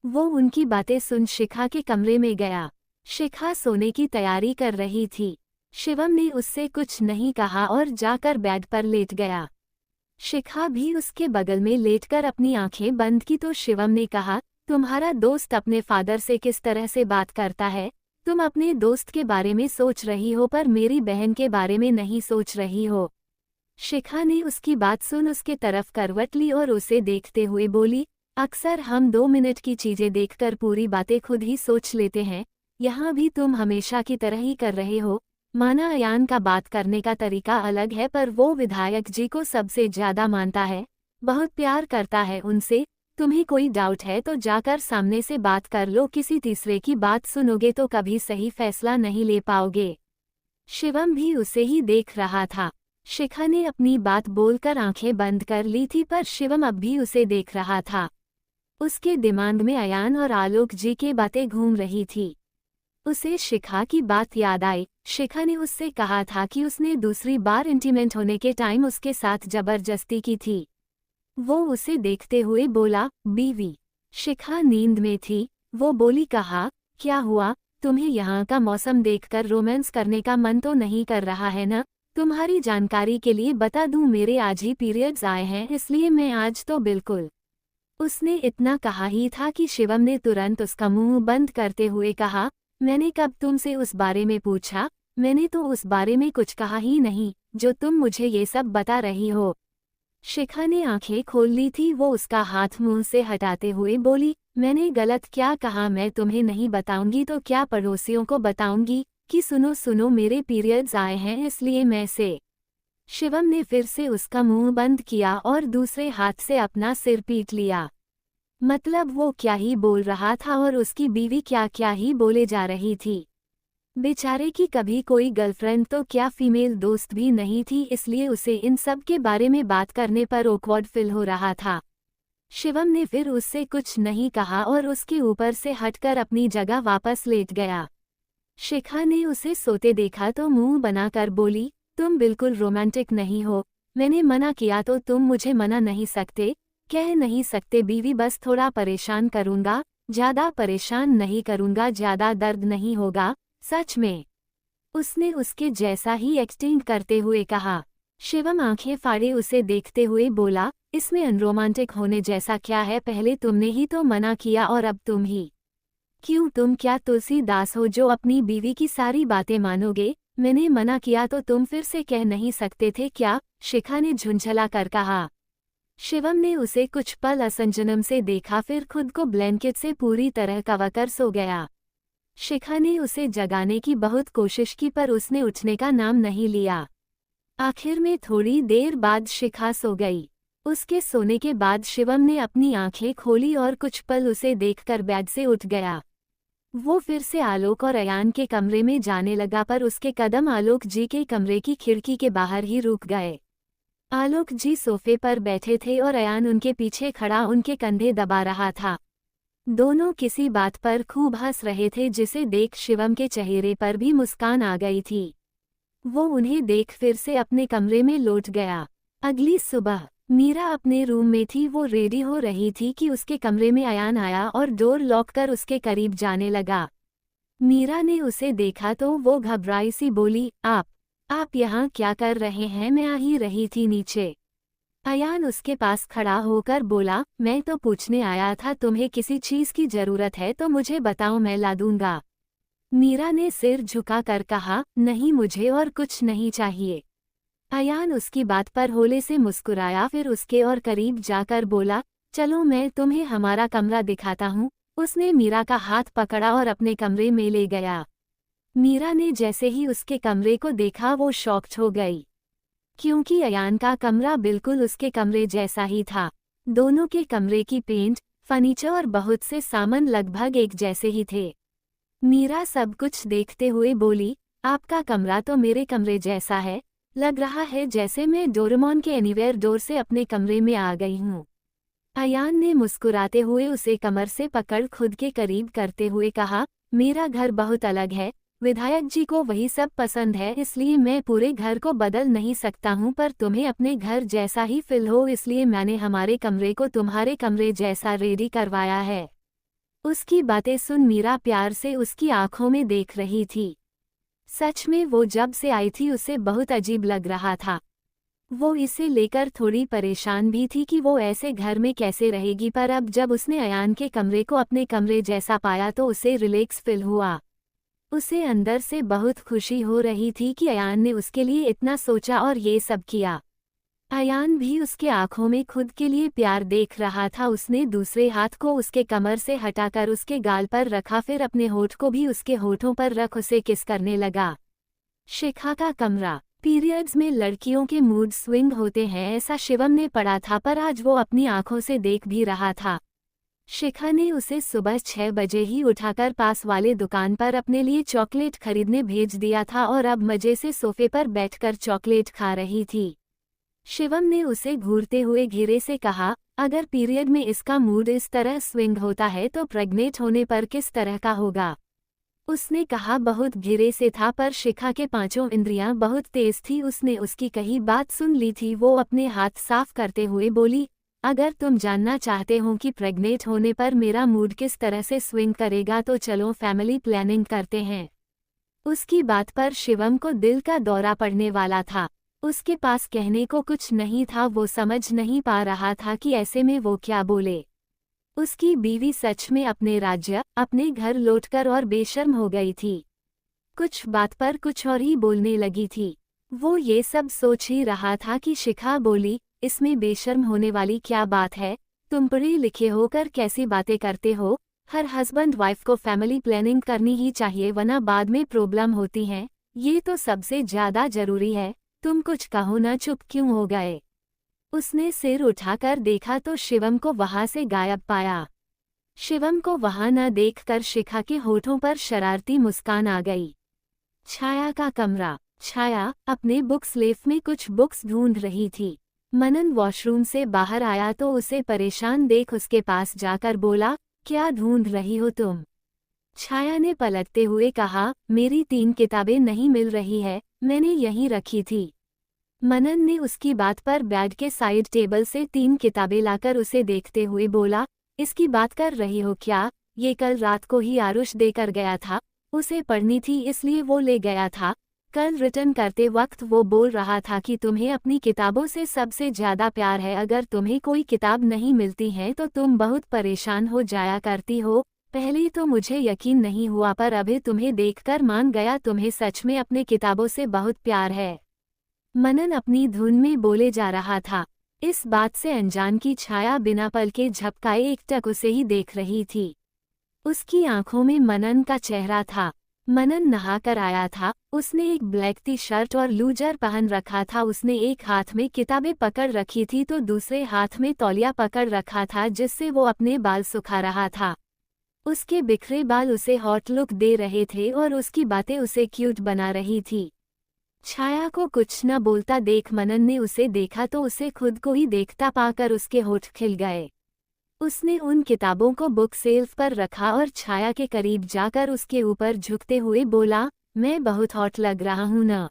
वो उनकी बातें सुन शिखा के कमरे में गया। शिखा सोने की तैयारी कर रही थी। शिवम ने उससे कुछ नहीं कहा और जाकर बेड पर लेट गया। शिखा भी उसके बगल में लेटकर अपनी आंखें बंद की तो शिवम ने कहा, तुम्हारा दोस्त अपने फादर से किस तरह से बात करता है, तुम अपने दोस्त के बारे में सोच रही हो पर मेरी बहन के बारे में नहीं सोच रही हो। शिखा ने उसकी बात सुन उसके तरफ करवट ली और उसे देखते हुए बोली, अक्सर हम 2 मिनट की चीजें देखकर पूरी बातें खुद ही सोच लेते हैं, यहाँ भी तुम हमेशा की तरह ही कर रहे हो। माना अयान का बात करने का तरीका अलग है, पर वो विधायक जी को सबसे ज्यादा मानता है, बहुत प्यार करता है उनसे। तुम्हें कोई डाउट है तो जाकर सामने से बात कर लो, किसी तीसरे की बात सुनोगे तो कभी सही फैसला नहीं ले पाओगे। शिवम भी उसे ही देख रहा था। शिखा ने अपनी बात बोलकर आंखें बंद कर ली थी, पर शिवम अब भी उसे देख रहा था। उसके दिमाग में अयान और आलोक जी की बातें घूम रही थी। उसे शिखा की बात याद आई। शिखा ने उससे कहा था कि उसने दूसरी बार इंटीमेट होने के टाइम उसके साथ जबरदस्ती की थी। वो उसे देखते हुए बोला, बीवी। शिखा नींद में थी। वो बोली, कहा, क्या हुआ, तुम्हें यहाँ का मौसम देखकर रोमांस करने का मन तो नहीं कर रहा है न? तुम्हारी जानकारी के लिए बता दूं, मेरे आज ही पीरियड्स आए हैं, इसलिए मैं आज तो बिल्कुल। उसने इतना कहा ही था कि शिवम ने तुरंत उसका मुंह बंद करते हुए कहा, मैंने कब तुमसे उस बारे में पूछा? मैंने तो उस बारे में कुछ कहा ही नहीं, जो तुम मुझे ये सब बता रही हो। शिखा ने आंखें खोल ली थी। वो उसका हाथ मुंह से हटाते हुए बोली, मैंने गलत क्या कहा? मैं तुम्हें नहीं बताऊंगी तो क्या पड़ोसियों को बताऊंगी कि सुनो सुनो मेरे पीरियड्स आए हैं, इसलिए मैं से। शिवम ने फिर से उसका मुंह बंद किया और दूसरे हाथ से अपना सिर पीट लिया। मतलब वो क्या ही बोल रहा था और उसकी बीवी क्या क्या ही बोले जा रही थी। बेचारे की कभी कोई गर्लफ्रेंड तो क्या फीमेल दोस्त भी नहीं थी, इसलिए उसे इन सब के बारे में बात करने पर ऑकवर्ड फील हो रहा था। शिवम ने फिर उससे कुछ नहीं कहा और उसके ऊपर से हटकर अपनी जगह वापस लेट गया। शिखा ने उसे सोते देखा तो मुंह बनाकर बोली, तुम बिल्कुल रोमांटिक नहीं हो। मैंने मना किया तो तुम मुझे मना नहीं सकते, कह नहीं सकते बीवी बस थोड़ा परेशान करूंगा, ज्यादा परेशान नहीं करूंगा, ज्यादा दर्द नहीं होगा, सच में। उसने उसके जैसा ही एक्टिंग करते हुए कहा। शिवम आंखें फाड़े उसे देखते हुए बोला, इसमें अनरोमांटिक होने जैसा क्या है? पहले तुमने ही तो मना किया और अब तुम ही। क्यों, तुम क्या तुलसीदास हो जो अपनी बीवी की सारी बातें मानोगे? मैंने मना किया तो तुम फिर से कह नहीं सकते थे क्या? शिखा ने झुंझला कर कहा। शिवम ने उसे कुछ पल असंजनम से देखा, फिर खुद को ब्लैंकेट से पूरी तरह कवर कर सो गया। शिखा ने उसे जगाने की बहुत कोशिश की पर उसने उठने का नाम नहीं लिया। आखिर में थोड़ी देर बाद शिखा सो गई। उसके सोने के बाद शिवम ने अपनी आंखें खोली और कुछ पल उसे देखकर बेड से उठ गया। वो फिर से आलोक और अयान के कमरे में जाने लगा पर उसके कदम आलोक जी के कमरे की खिड़की के बाहर ही रुक गए। आलोक जी सोफे पर बैठे थे और अयान उनके पीछे खड़ा उनके कंधे दबा रहा था। दोनों किसी बात पर खूब हंस रहे थे, जिसे देख शिवम के चेहरे पर भी मुस्कान आ गई थी। वो उन्हें देख फिर से अपने कमरे में लौट गया। अगली सुबह मीरा अपने रूम में थी। वो रेडी हो रही थी कि उसके कमरे में अयान आया और डोर लॉक कर उसके करीब जाने लगा। मीरा ने उसे देखा तो वो घबराई सी बोली, आप यहाँ क्या कर रहे हैं? मैं आ ही रही थी नीचे। अयान उसके पास खड़ा होकर बोला, मैं तो पूछने आया था, तुम्हें किसी चीज़ की ज़रूरत है तो मुझे बताओ, मैं ला दूंगा। मीरा ने सिर झुकाकर कहा, नहीं मुझे और कुछ नहीं चाहिए। अयान उसकी बात पर होले से मुस्कुराया, फिर उसके और करीब जाकर बोला, चलो मैं तुम्हें हमारा कमरा दिखाता हूँ। उसने मीरा का हाथ पकड़ा और अपने कमरे में ले गया। मीरा ने जैसे ही उसके कमरे को देखा वो शॉक्ड हो गई, क्योंकि अयान का कमरा बिल्कुल उसके कमरे जैसा ही था। दोनों के कमरे की पेंट, फर्नीचर और बहुत से सामान लगभग एक जैसे ही थे। मीरा सब कुछ देखते हुए बोली, आपका कमरा तो मेरे कमरे जैसा है, लग रहा है जैसे मैं डोरेमोन के एनीवेयर डोर से अपने कमरे में आ गई हूँ। अयान ने मुस्कुराते हुए उसे कमर से पकड़ खुद के करीब करते हुए कहा, मेरा घर बहुत अलग है, विधायक जी को वही सब पसंद है, इसलिए मैं पूरे घर को बदल नहीं सकता हूँ, पर तुम्हें अपने घर जैसा ही फील हो इसलिए मैंने हमारे कमरे को तुम्हारे कमरे जैसा रेडी करवाया है। उसकी बातें सुन मीरा प्यार से उसकी आंखों में देख रही थी। सच में वो जब से आई थी उसे बहुत अजीब लग रहा था। वो इसे लेकर थोड़ी परेशान भी थी कि वो ऐसे घर में कैसे रहेगी, पर अब जब उसने अयान के कमरे को अपने कमरे जैसा पाया तो उसे रिलैक्स फील हुआ। उसे अंदर से बहुत खुशी हो रही थी कि अयान ने उसके लिए इतना सोचा और ये सब किया। अयान भी उसके आंखों में खुद के लिए प्यार देख रहा था। उसने दूसरे हाथ को उसके कमर से हटाकर उसके गाल पर रखा, फिर अपने होठ को भी उसके होठों पर रख उसे किस करने लगा। शिखा का कमरा। पीरियड्स में लड़कियों के मूड स्विंग होते हैं, ऐसा शिवम ने पढ़ा था, पर आज वो अपनी आंखों से देख भी रहा था। शिखा ने उसे सुबह 6 बजे ही उठाकर पास वाले दुकान पर अपने लिए चॉकलेट खरीदने भेज दिया था और अब मजे से सोफे पर बैठकर चॉकलेट खा रही थी। शिवम ने उसे घूरते हुए धीरे से कहा, अगर पीरियड में इसका मूड इस तरह स्विंग होता है तो प्रेग्नेंट होने पर किस तरह का होगा? उसने कहा बहुत धीरे से था, पर शिखा के पांचों इंद्रियां बहुत तेज थी। उसने उसकी कही बात सुन ली थी। वो अपने हाथ साफ करते हुए बोली, अगर तुम जानना चाहते हो कि प्रेग्नेंट होने पर मेरा मूड किस तरह से स्विंग करेगा तो चलो फैमिली प्लानिंग करते हैं। उसकी बात पर शिवम को दिल का दौरा पड़ने वाला था। उसके पास कहने को कुछ नहीं था, वो समझ नहीं पा रहा था कि ऐसे में वो क्या बोले। उसकी बीवी सच में अपने राज्य, अपने घर लौटकर और बेशर्म हो गई थी। कुछ बात पर कुछ और ही बोलने लगी थी। वो ये सब सोच ही रहा था कि शिखा बोली, इसमें बेशर्म होने वाली क्या बात है, तुम पढ़े लिखे होकर कैसी बातें करते हो। हर हस्बैंड वाइफ को फैमिली प्लानिंग करनी ही चाहिए, वरना बाद में प्रॉब्लम होती है। ये तो सबसे ज्यादा जरूरी है। तुम कुछ कहो ना, चुप क्यों हो गए। उसने सिर उठाकर देखा तो शिवम को वहां से गायब पाया। शिवम को वहां न देखकर शिखा के होठों पर शरारती मुस्कान आ गई। छाया का कमरा। छाया अपने बुक स्लेफ में कुछ बुक्स ढूंढ रही थी। मनन वॉशरूम से बाहर आया तो उसे परेशान देख उसके पास जाकर बोला, क्या ढूंढ रही हो तुम। छाया ने पलटते हुए कहा, मेरी 3 किताबें नहीं मिल रही है, मैंने यहीं रखी थी। मनन ने उसकी बात पर बेड के साइड टेबल से 3 किताबें लाकर उसे देखते हुए बोला, इसकी बात कर रही हो क्या। ये कल रात को ही आरुष देकर गया था, उसे पढ़नी थी इसलिए वो ले गया था। कल रिटर्न करते वक्त वो बोल रहा था कि तुम्हें अपनी किताबों से सबसे ज्यादा प्यार है, अगर तुम्हें कोई किताब नहीं मिलती है तो तुम बहुत परेशान हो जाया करती हो। पहले तो मुझे यकीन नहीं हुआ, पर अभी तुम्हें देखकर मान गया, तुम्हें सच में अपने किताबों से बहुत प्यार है। मनन अपनी धुन में बोले जा रहा था। इस बात से अनजान की छाया बिना पल के झपकाए एकटक उसे ही देख रही थी। उसकी आंखों में मनन का चेहरा था। मनन नहाकर आया था, उसने एक ब्लैक टी शर्ट और लूजर पहन रखा था। उसने एक हाथ में किताबें पकड़ रखी थी तो दूसरे हाथ में तौलिया पकड़ रखा था, जिससे वो अपने बाल सुखा रहा था। उसके बिखरे बाल उसे हॉट लुक दे रहे थे और उसकी बातें उसे क्यूट बना रही थी। छाया को कुछ न बोलता देख मनन ने उसे देखा तो उसे खुद को ही देखता पाकर उसके होठ खिल गए। उसने उन किताबों को बुक शेल्फ पर रखा और छाया के करीब जाकर उसके ऊपर झुकते हुए बोला, मैं बहुत हॉट लग रहा हूं ना।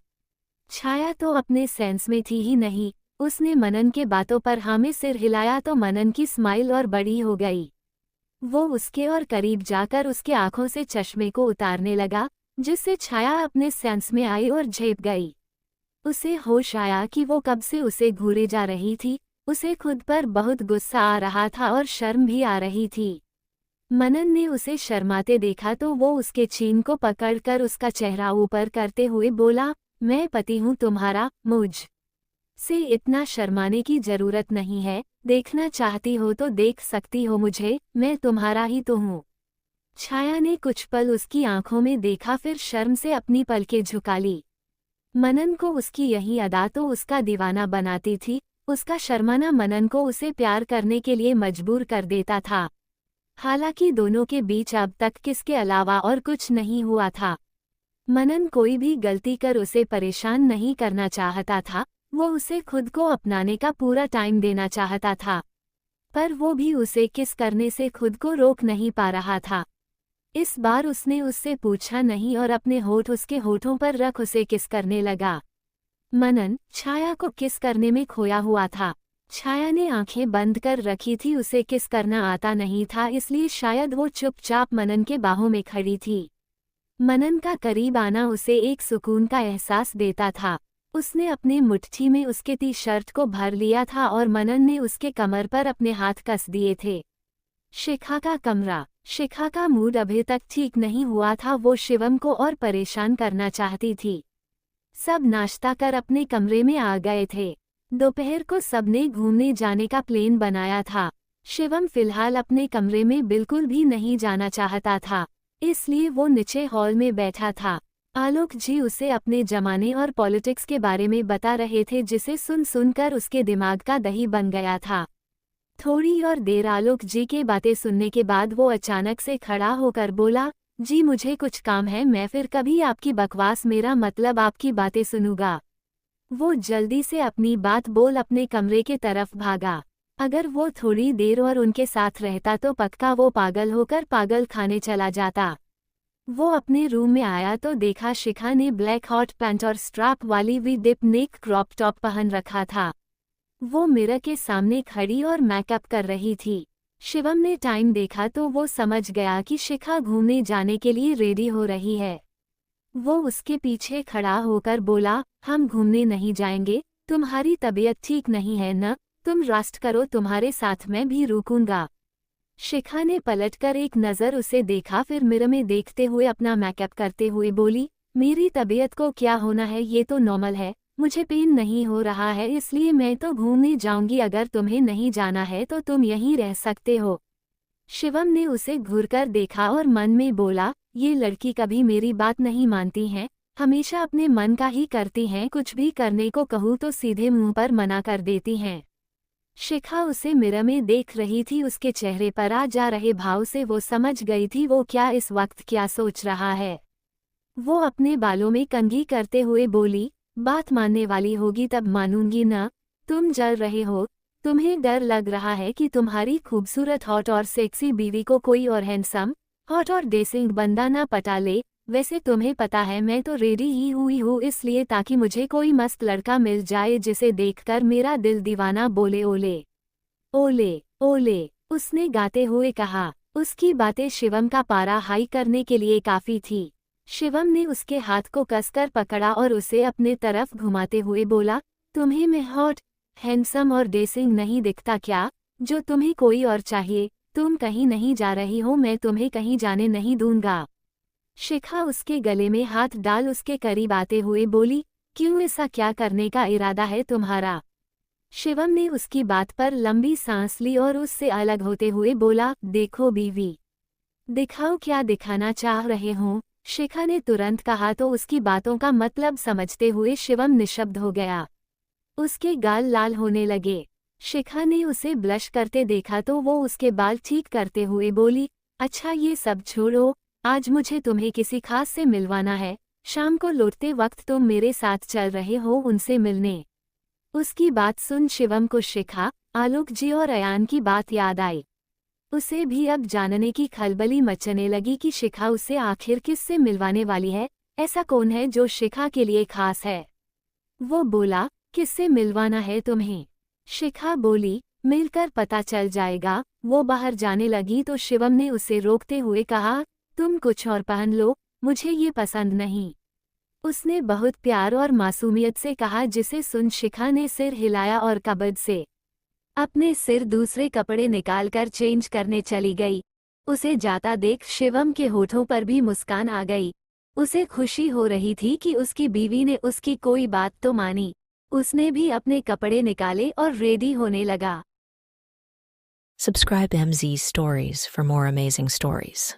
छाया तो अपने सेंस में थी ही नहीं। उसने मनन के बातों पर हाँ में सिर हिलाया तो मनन की स्माइल और बड़ी हो गई। वो उसके और करीब जाकर उसके आंखों से चश्मे को उतारने लगा, जिससे छाया अपने सेंस में आई और झेप गई। उसे होश आया कि वो कब से उसे घूरे जा रही थी। उसे खुद पर बहुत गुस्सा आ रहा था और शर्म भी आ रही थी। मनन ने उसे शर्माते देखा तो वो उसके चीन को पकड़कर उसका चेहरा ऊपर करते हुए बोला, मैं पति हूँ तुम्हारा, मुझ से इतना शर्माने की जरूरत नहीं है। देखना चाहती हो तो देख सकती हो मुझे, मैं तुम्हारा ही तो हूँ। छाया ने कुछ पल उसकी आंखों में देखा, फिर शर्म से अपनी पलकें झुका ली। मनन को उसकी यही अदा तो उसका दीवाना बनाती थी। उसका शर्माना मनन को उसे प्यार करने के लिए मजबूर कर देता था। हालांकि दोनों के बीच अब तक किसके अलावा और कुछ नहीं हुआ था। मनन कोई भी गलती कर उसे परेशान नहीं करना चाहता था। वो उसे खुद को अपनाने का पूरा टाइम देना चाहता था, पर वो भी उसे किस करने से खुद को रोक नहीं पा रहा था। इस बार उसने उससे पूछा नहीं और अपने होठ उसके होठों पर रख उसे किस करने लगा। मनन छाया को किस करने में खोया हुआ था। छाया ने आंखें बंद कर रखी थी, उसे किस करना आता नहीं था, इसलिए शायद वो चुपचाप मनन के बाहों में खड़ी थी। मनन का करीब आना उसे एक सुकून का एहसास देता था। उसने अपने मुट्ठी में उसके टी शर्ट को भर लिया था और मनन ने उसके कमर पर अपने हाथ कस दिए थे। शिखा का कमरा। शिखा का मूड अभी तक ठीक नहीं हुआ था। वो शिवम को और परेशान करना चाहती थी। सब नाश्ता कर अपने कमरे में आ गए थे। दोपहर को सबने घूमने जाने का प्लान बनाया था। शिवम फिलहाल अपने कमरे में बिल्कुल भी नहीं जाना चाहता था, इसलिए वो नीचे हॉल में बैठा था। आलोक जी उसे अपने जमाने और पॉलिटिक्स के बारे में बता रहे थे, जिसे सुन सुनकर उसके दिमाग का दही बन गया था। थोड़ी और देर आलोक जी के बातें सुनने के बाद वो अचानक से खड़ा होकर बोला, जी मुझे कुछ काम है, मैं फिर कभी आपकी बकवास, मेरा मतलब आपकी बातें सुनूंगा। वो जल्दी से अपनी बात बोल अपने कमरे के तरफ भागा। अगर वो थोड़ी देर और उनके साथ रहता तो पक्का वो पागल होकर पागल खाने चला जाता। वो अपने रूम में आया तो देखा शिखा ने ब्लैक हॉट पैंट और स्ट्रैप वाली V dip neck crop top पहन रखा था। वो मिरर के सामने खड़ी और मेकअप कर रही थी। शिवम ने टाइम देखा तो वो समझ गया कि शिखा घूमने जाने के लिए रेडी हो रही है। वो उसके पीछे खड़ा होकर बोला, हम घूमने नहीं जाएंगे, तुम्हारी तबीयत ठीक नहीं है न, तुम रेस्ट करो, तुम्हारे साथ मैं भी रुकूंगा। शिखा ने पलटकर एक नज़र उसे देखा, फिर मिरर में देखते हुए अपना मेकअप करते हुए बोली, मेरी तबीयत को क्या होना है, ये तो नॉर्मल है, मुझे पेन नहीं हो रहा है, इसलिए मैं तो घूमने जाऊंगी, अगर तुम्हें नहीं जाना है तो तुम यहीं रह सकते हो। शिवम ने उसे घूरकर देखा और मन में बोला, ये लड़की कभी मेरी बात नहीं मानती है, हमेशा अपने मन का ही करती हैं, कुछ भी करने को कहूँ तो सीधे मुंह पर मना कर देती हैं। शिखा उसे मिरर में देख रही थी, उसके चेहरे पर आ जा रहे भाव से वो समझ गई थी वो क्या इस वक्त क्या सोच रहा है। वो अपने बालों में कंघी करते हुए बोली, बात मानने वाली होगी तब मानूंगी ना, तुम जल रहे हो, तुम्हें डर लग रहा है कि तुम्हारी खूबसूरत हॉट और सेक्सी बीवी को कोई और हैंडसम हॉट और डेसिंग बंदा ना पटा ले, वैसे तुम्हें पता है मैं तो रेडी ही हुई हूँ, इसलिए ताकि मुझे कोई मस्त लड़का मिल जाए जिसे देखकर मेरा दिल दीवाना बोले ओले ओले ओले, उसने गाते हुए कहा। उसकी बातें शिवम का पारा हाई करने के लिए काफी थी। शिवम ने उसके हाथ को कसकर पकड़ा और उसे अपने तरफ घुमाते हुए बोला, तुम्हें मैं हॉट हैंडसम और डेसिंग नहीं दिखता क्या, जो तुम्हें कोई और चाहिए, तुम कहीं नहीं जा रही हो, मैं तुम्हें कहीं जाने नहीं दूंगा। शिखा उसके गले में हाथ डाल उसके करीब आते हुए बोली, क्यों, ऐसा क्या करने का इरादा है तुम्हारा। शिवम ने उसकी बात पर लंबी सांस ली और उससे अलग होते हुए बोला, देखो बीवी, दिखाओ क्या दिखाना चाह रहे हो। शिखा ने तुरंत कहा तो उसकी बातों का मतलब समझते हुए शिवम निशब्द हो गया। उसके गाल लाल होने लगे। शिखा ने उसे ब्लश करते देखा तो वो उसके बाल ठीक करते हुए बोली, अच्छा ये सब छोड़ो, आज मुझे तुम्हें किसी खास से मिलवाना है, शाम को लौटते वक्त तुम मेरे साथ चल रहे हो उनसे मिलने। उसकी बात सुन शिवम को शिखा, आलोक जी और अयान की बात याद आई। उसे भी अब जानने की खलबली मचने लगी कि शिखा उसे आखिर किससे मिलवाने वाली है, ऐसा कौन है जो शिखा के लिए खास है। वो बोला, किससे मिलवाना है तुम्हें। शिखा बोली, मिलकर पता चल जाएगा। वो बाहर जाने लगी तो शिवम ने उसे रोकते हुए कहा, तुम कुछ और पहन लो, मुझे ये पसंद नहीं। उसने बहुत प्यार और मासूमियत से कहा, जिसे सुन शिखा ने सिर हिलाया और कबड से अपने सिर दूसरे कपड़े निकालकर चेंज करने चली गई। उसे जाता देख शिवम के होठों पर भी मुस्कान आ गई। उसे खुशी हो रही थी कि उसकी बीवी ने उसकी कोई बात तो मानी। उसने भी अपने कपड़े निकाले और रेडी होने लगा। Subscribe MZ Stories for more amazing stories.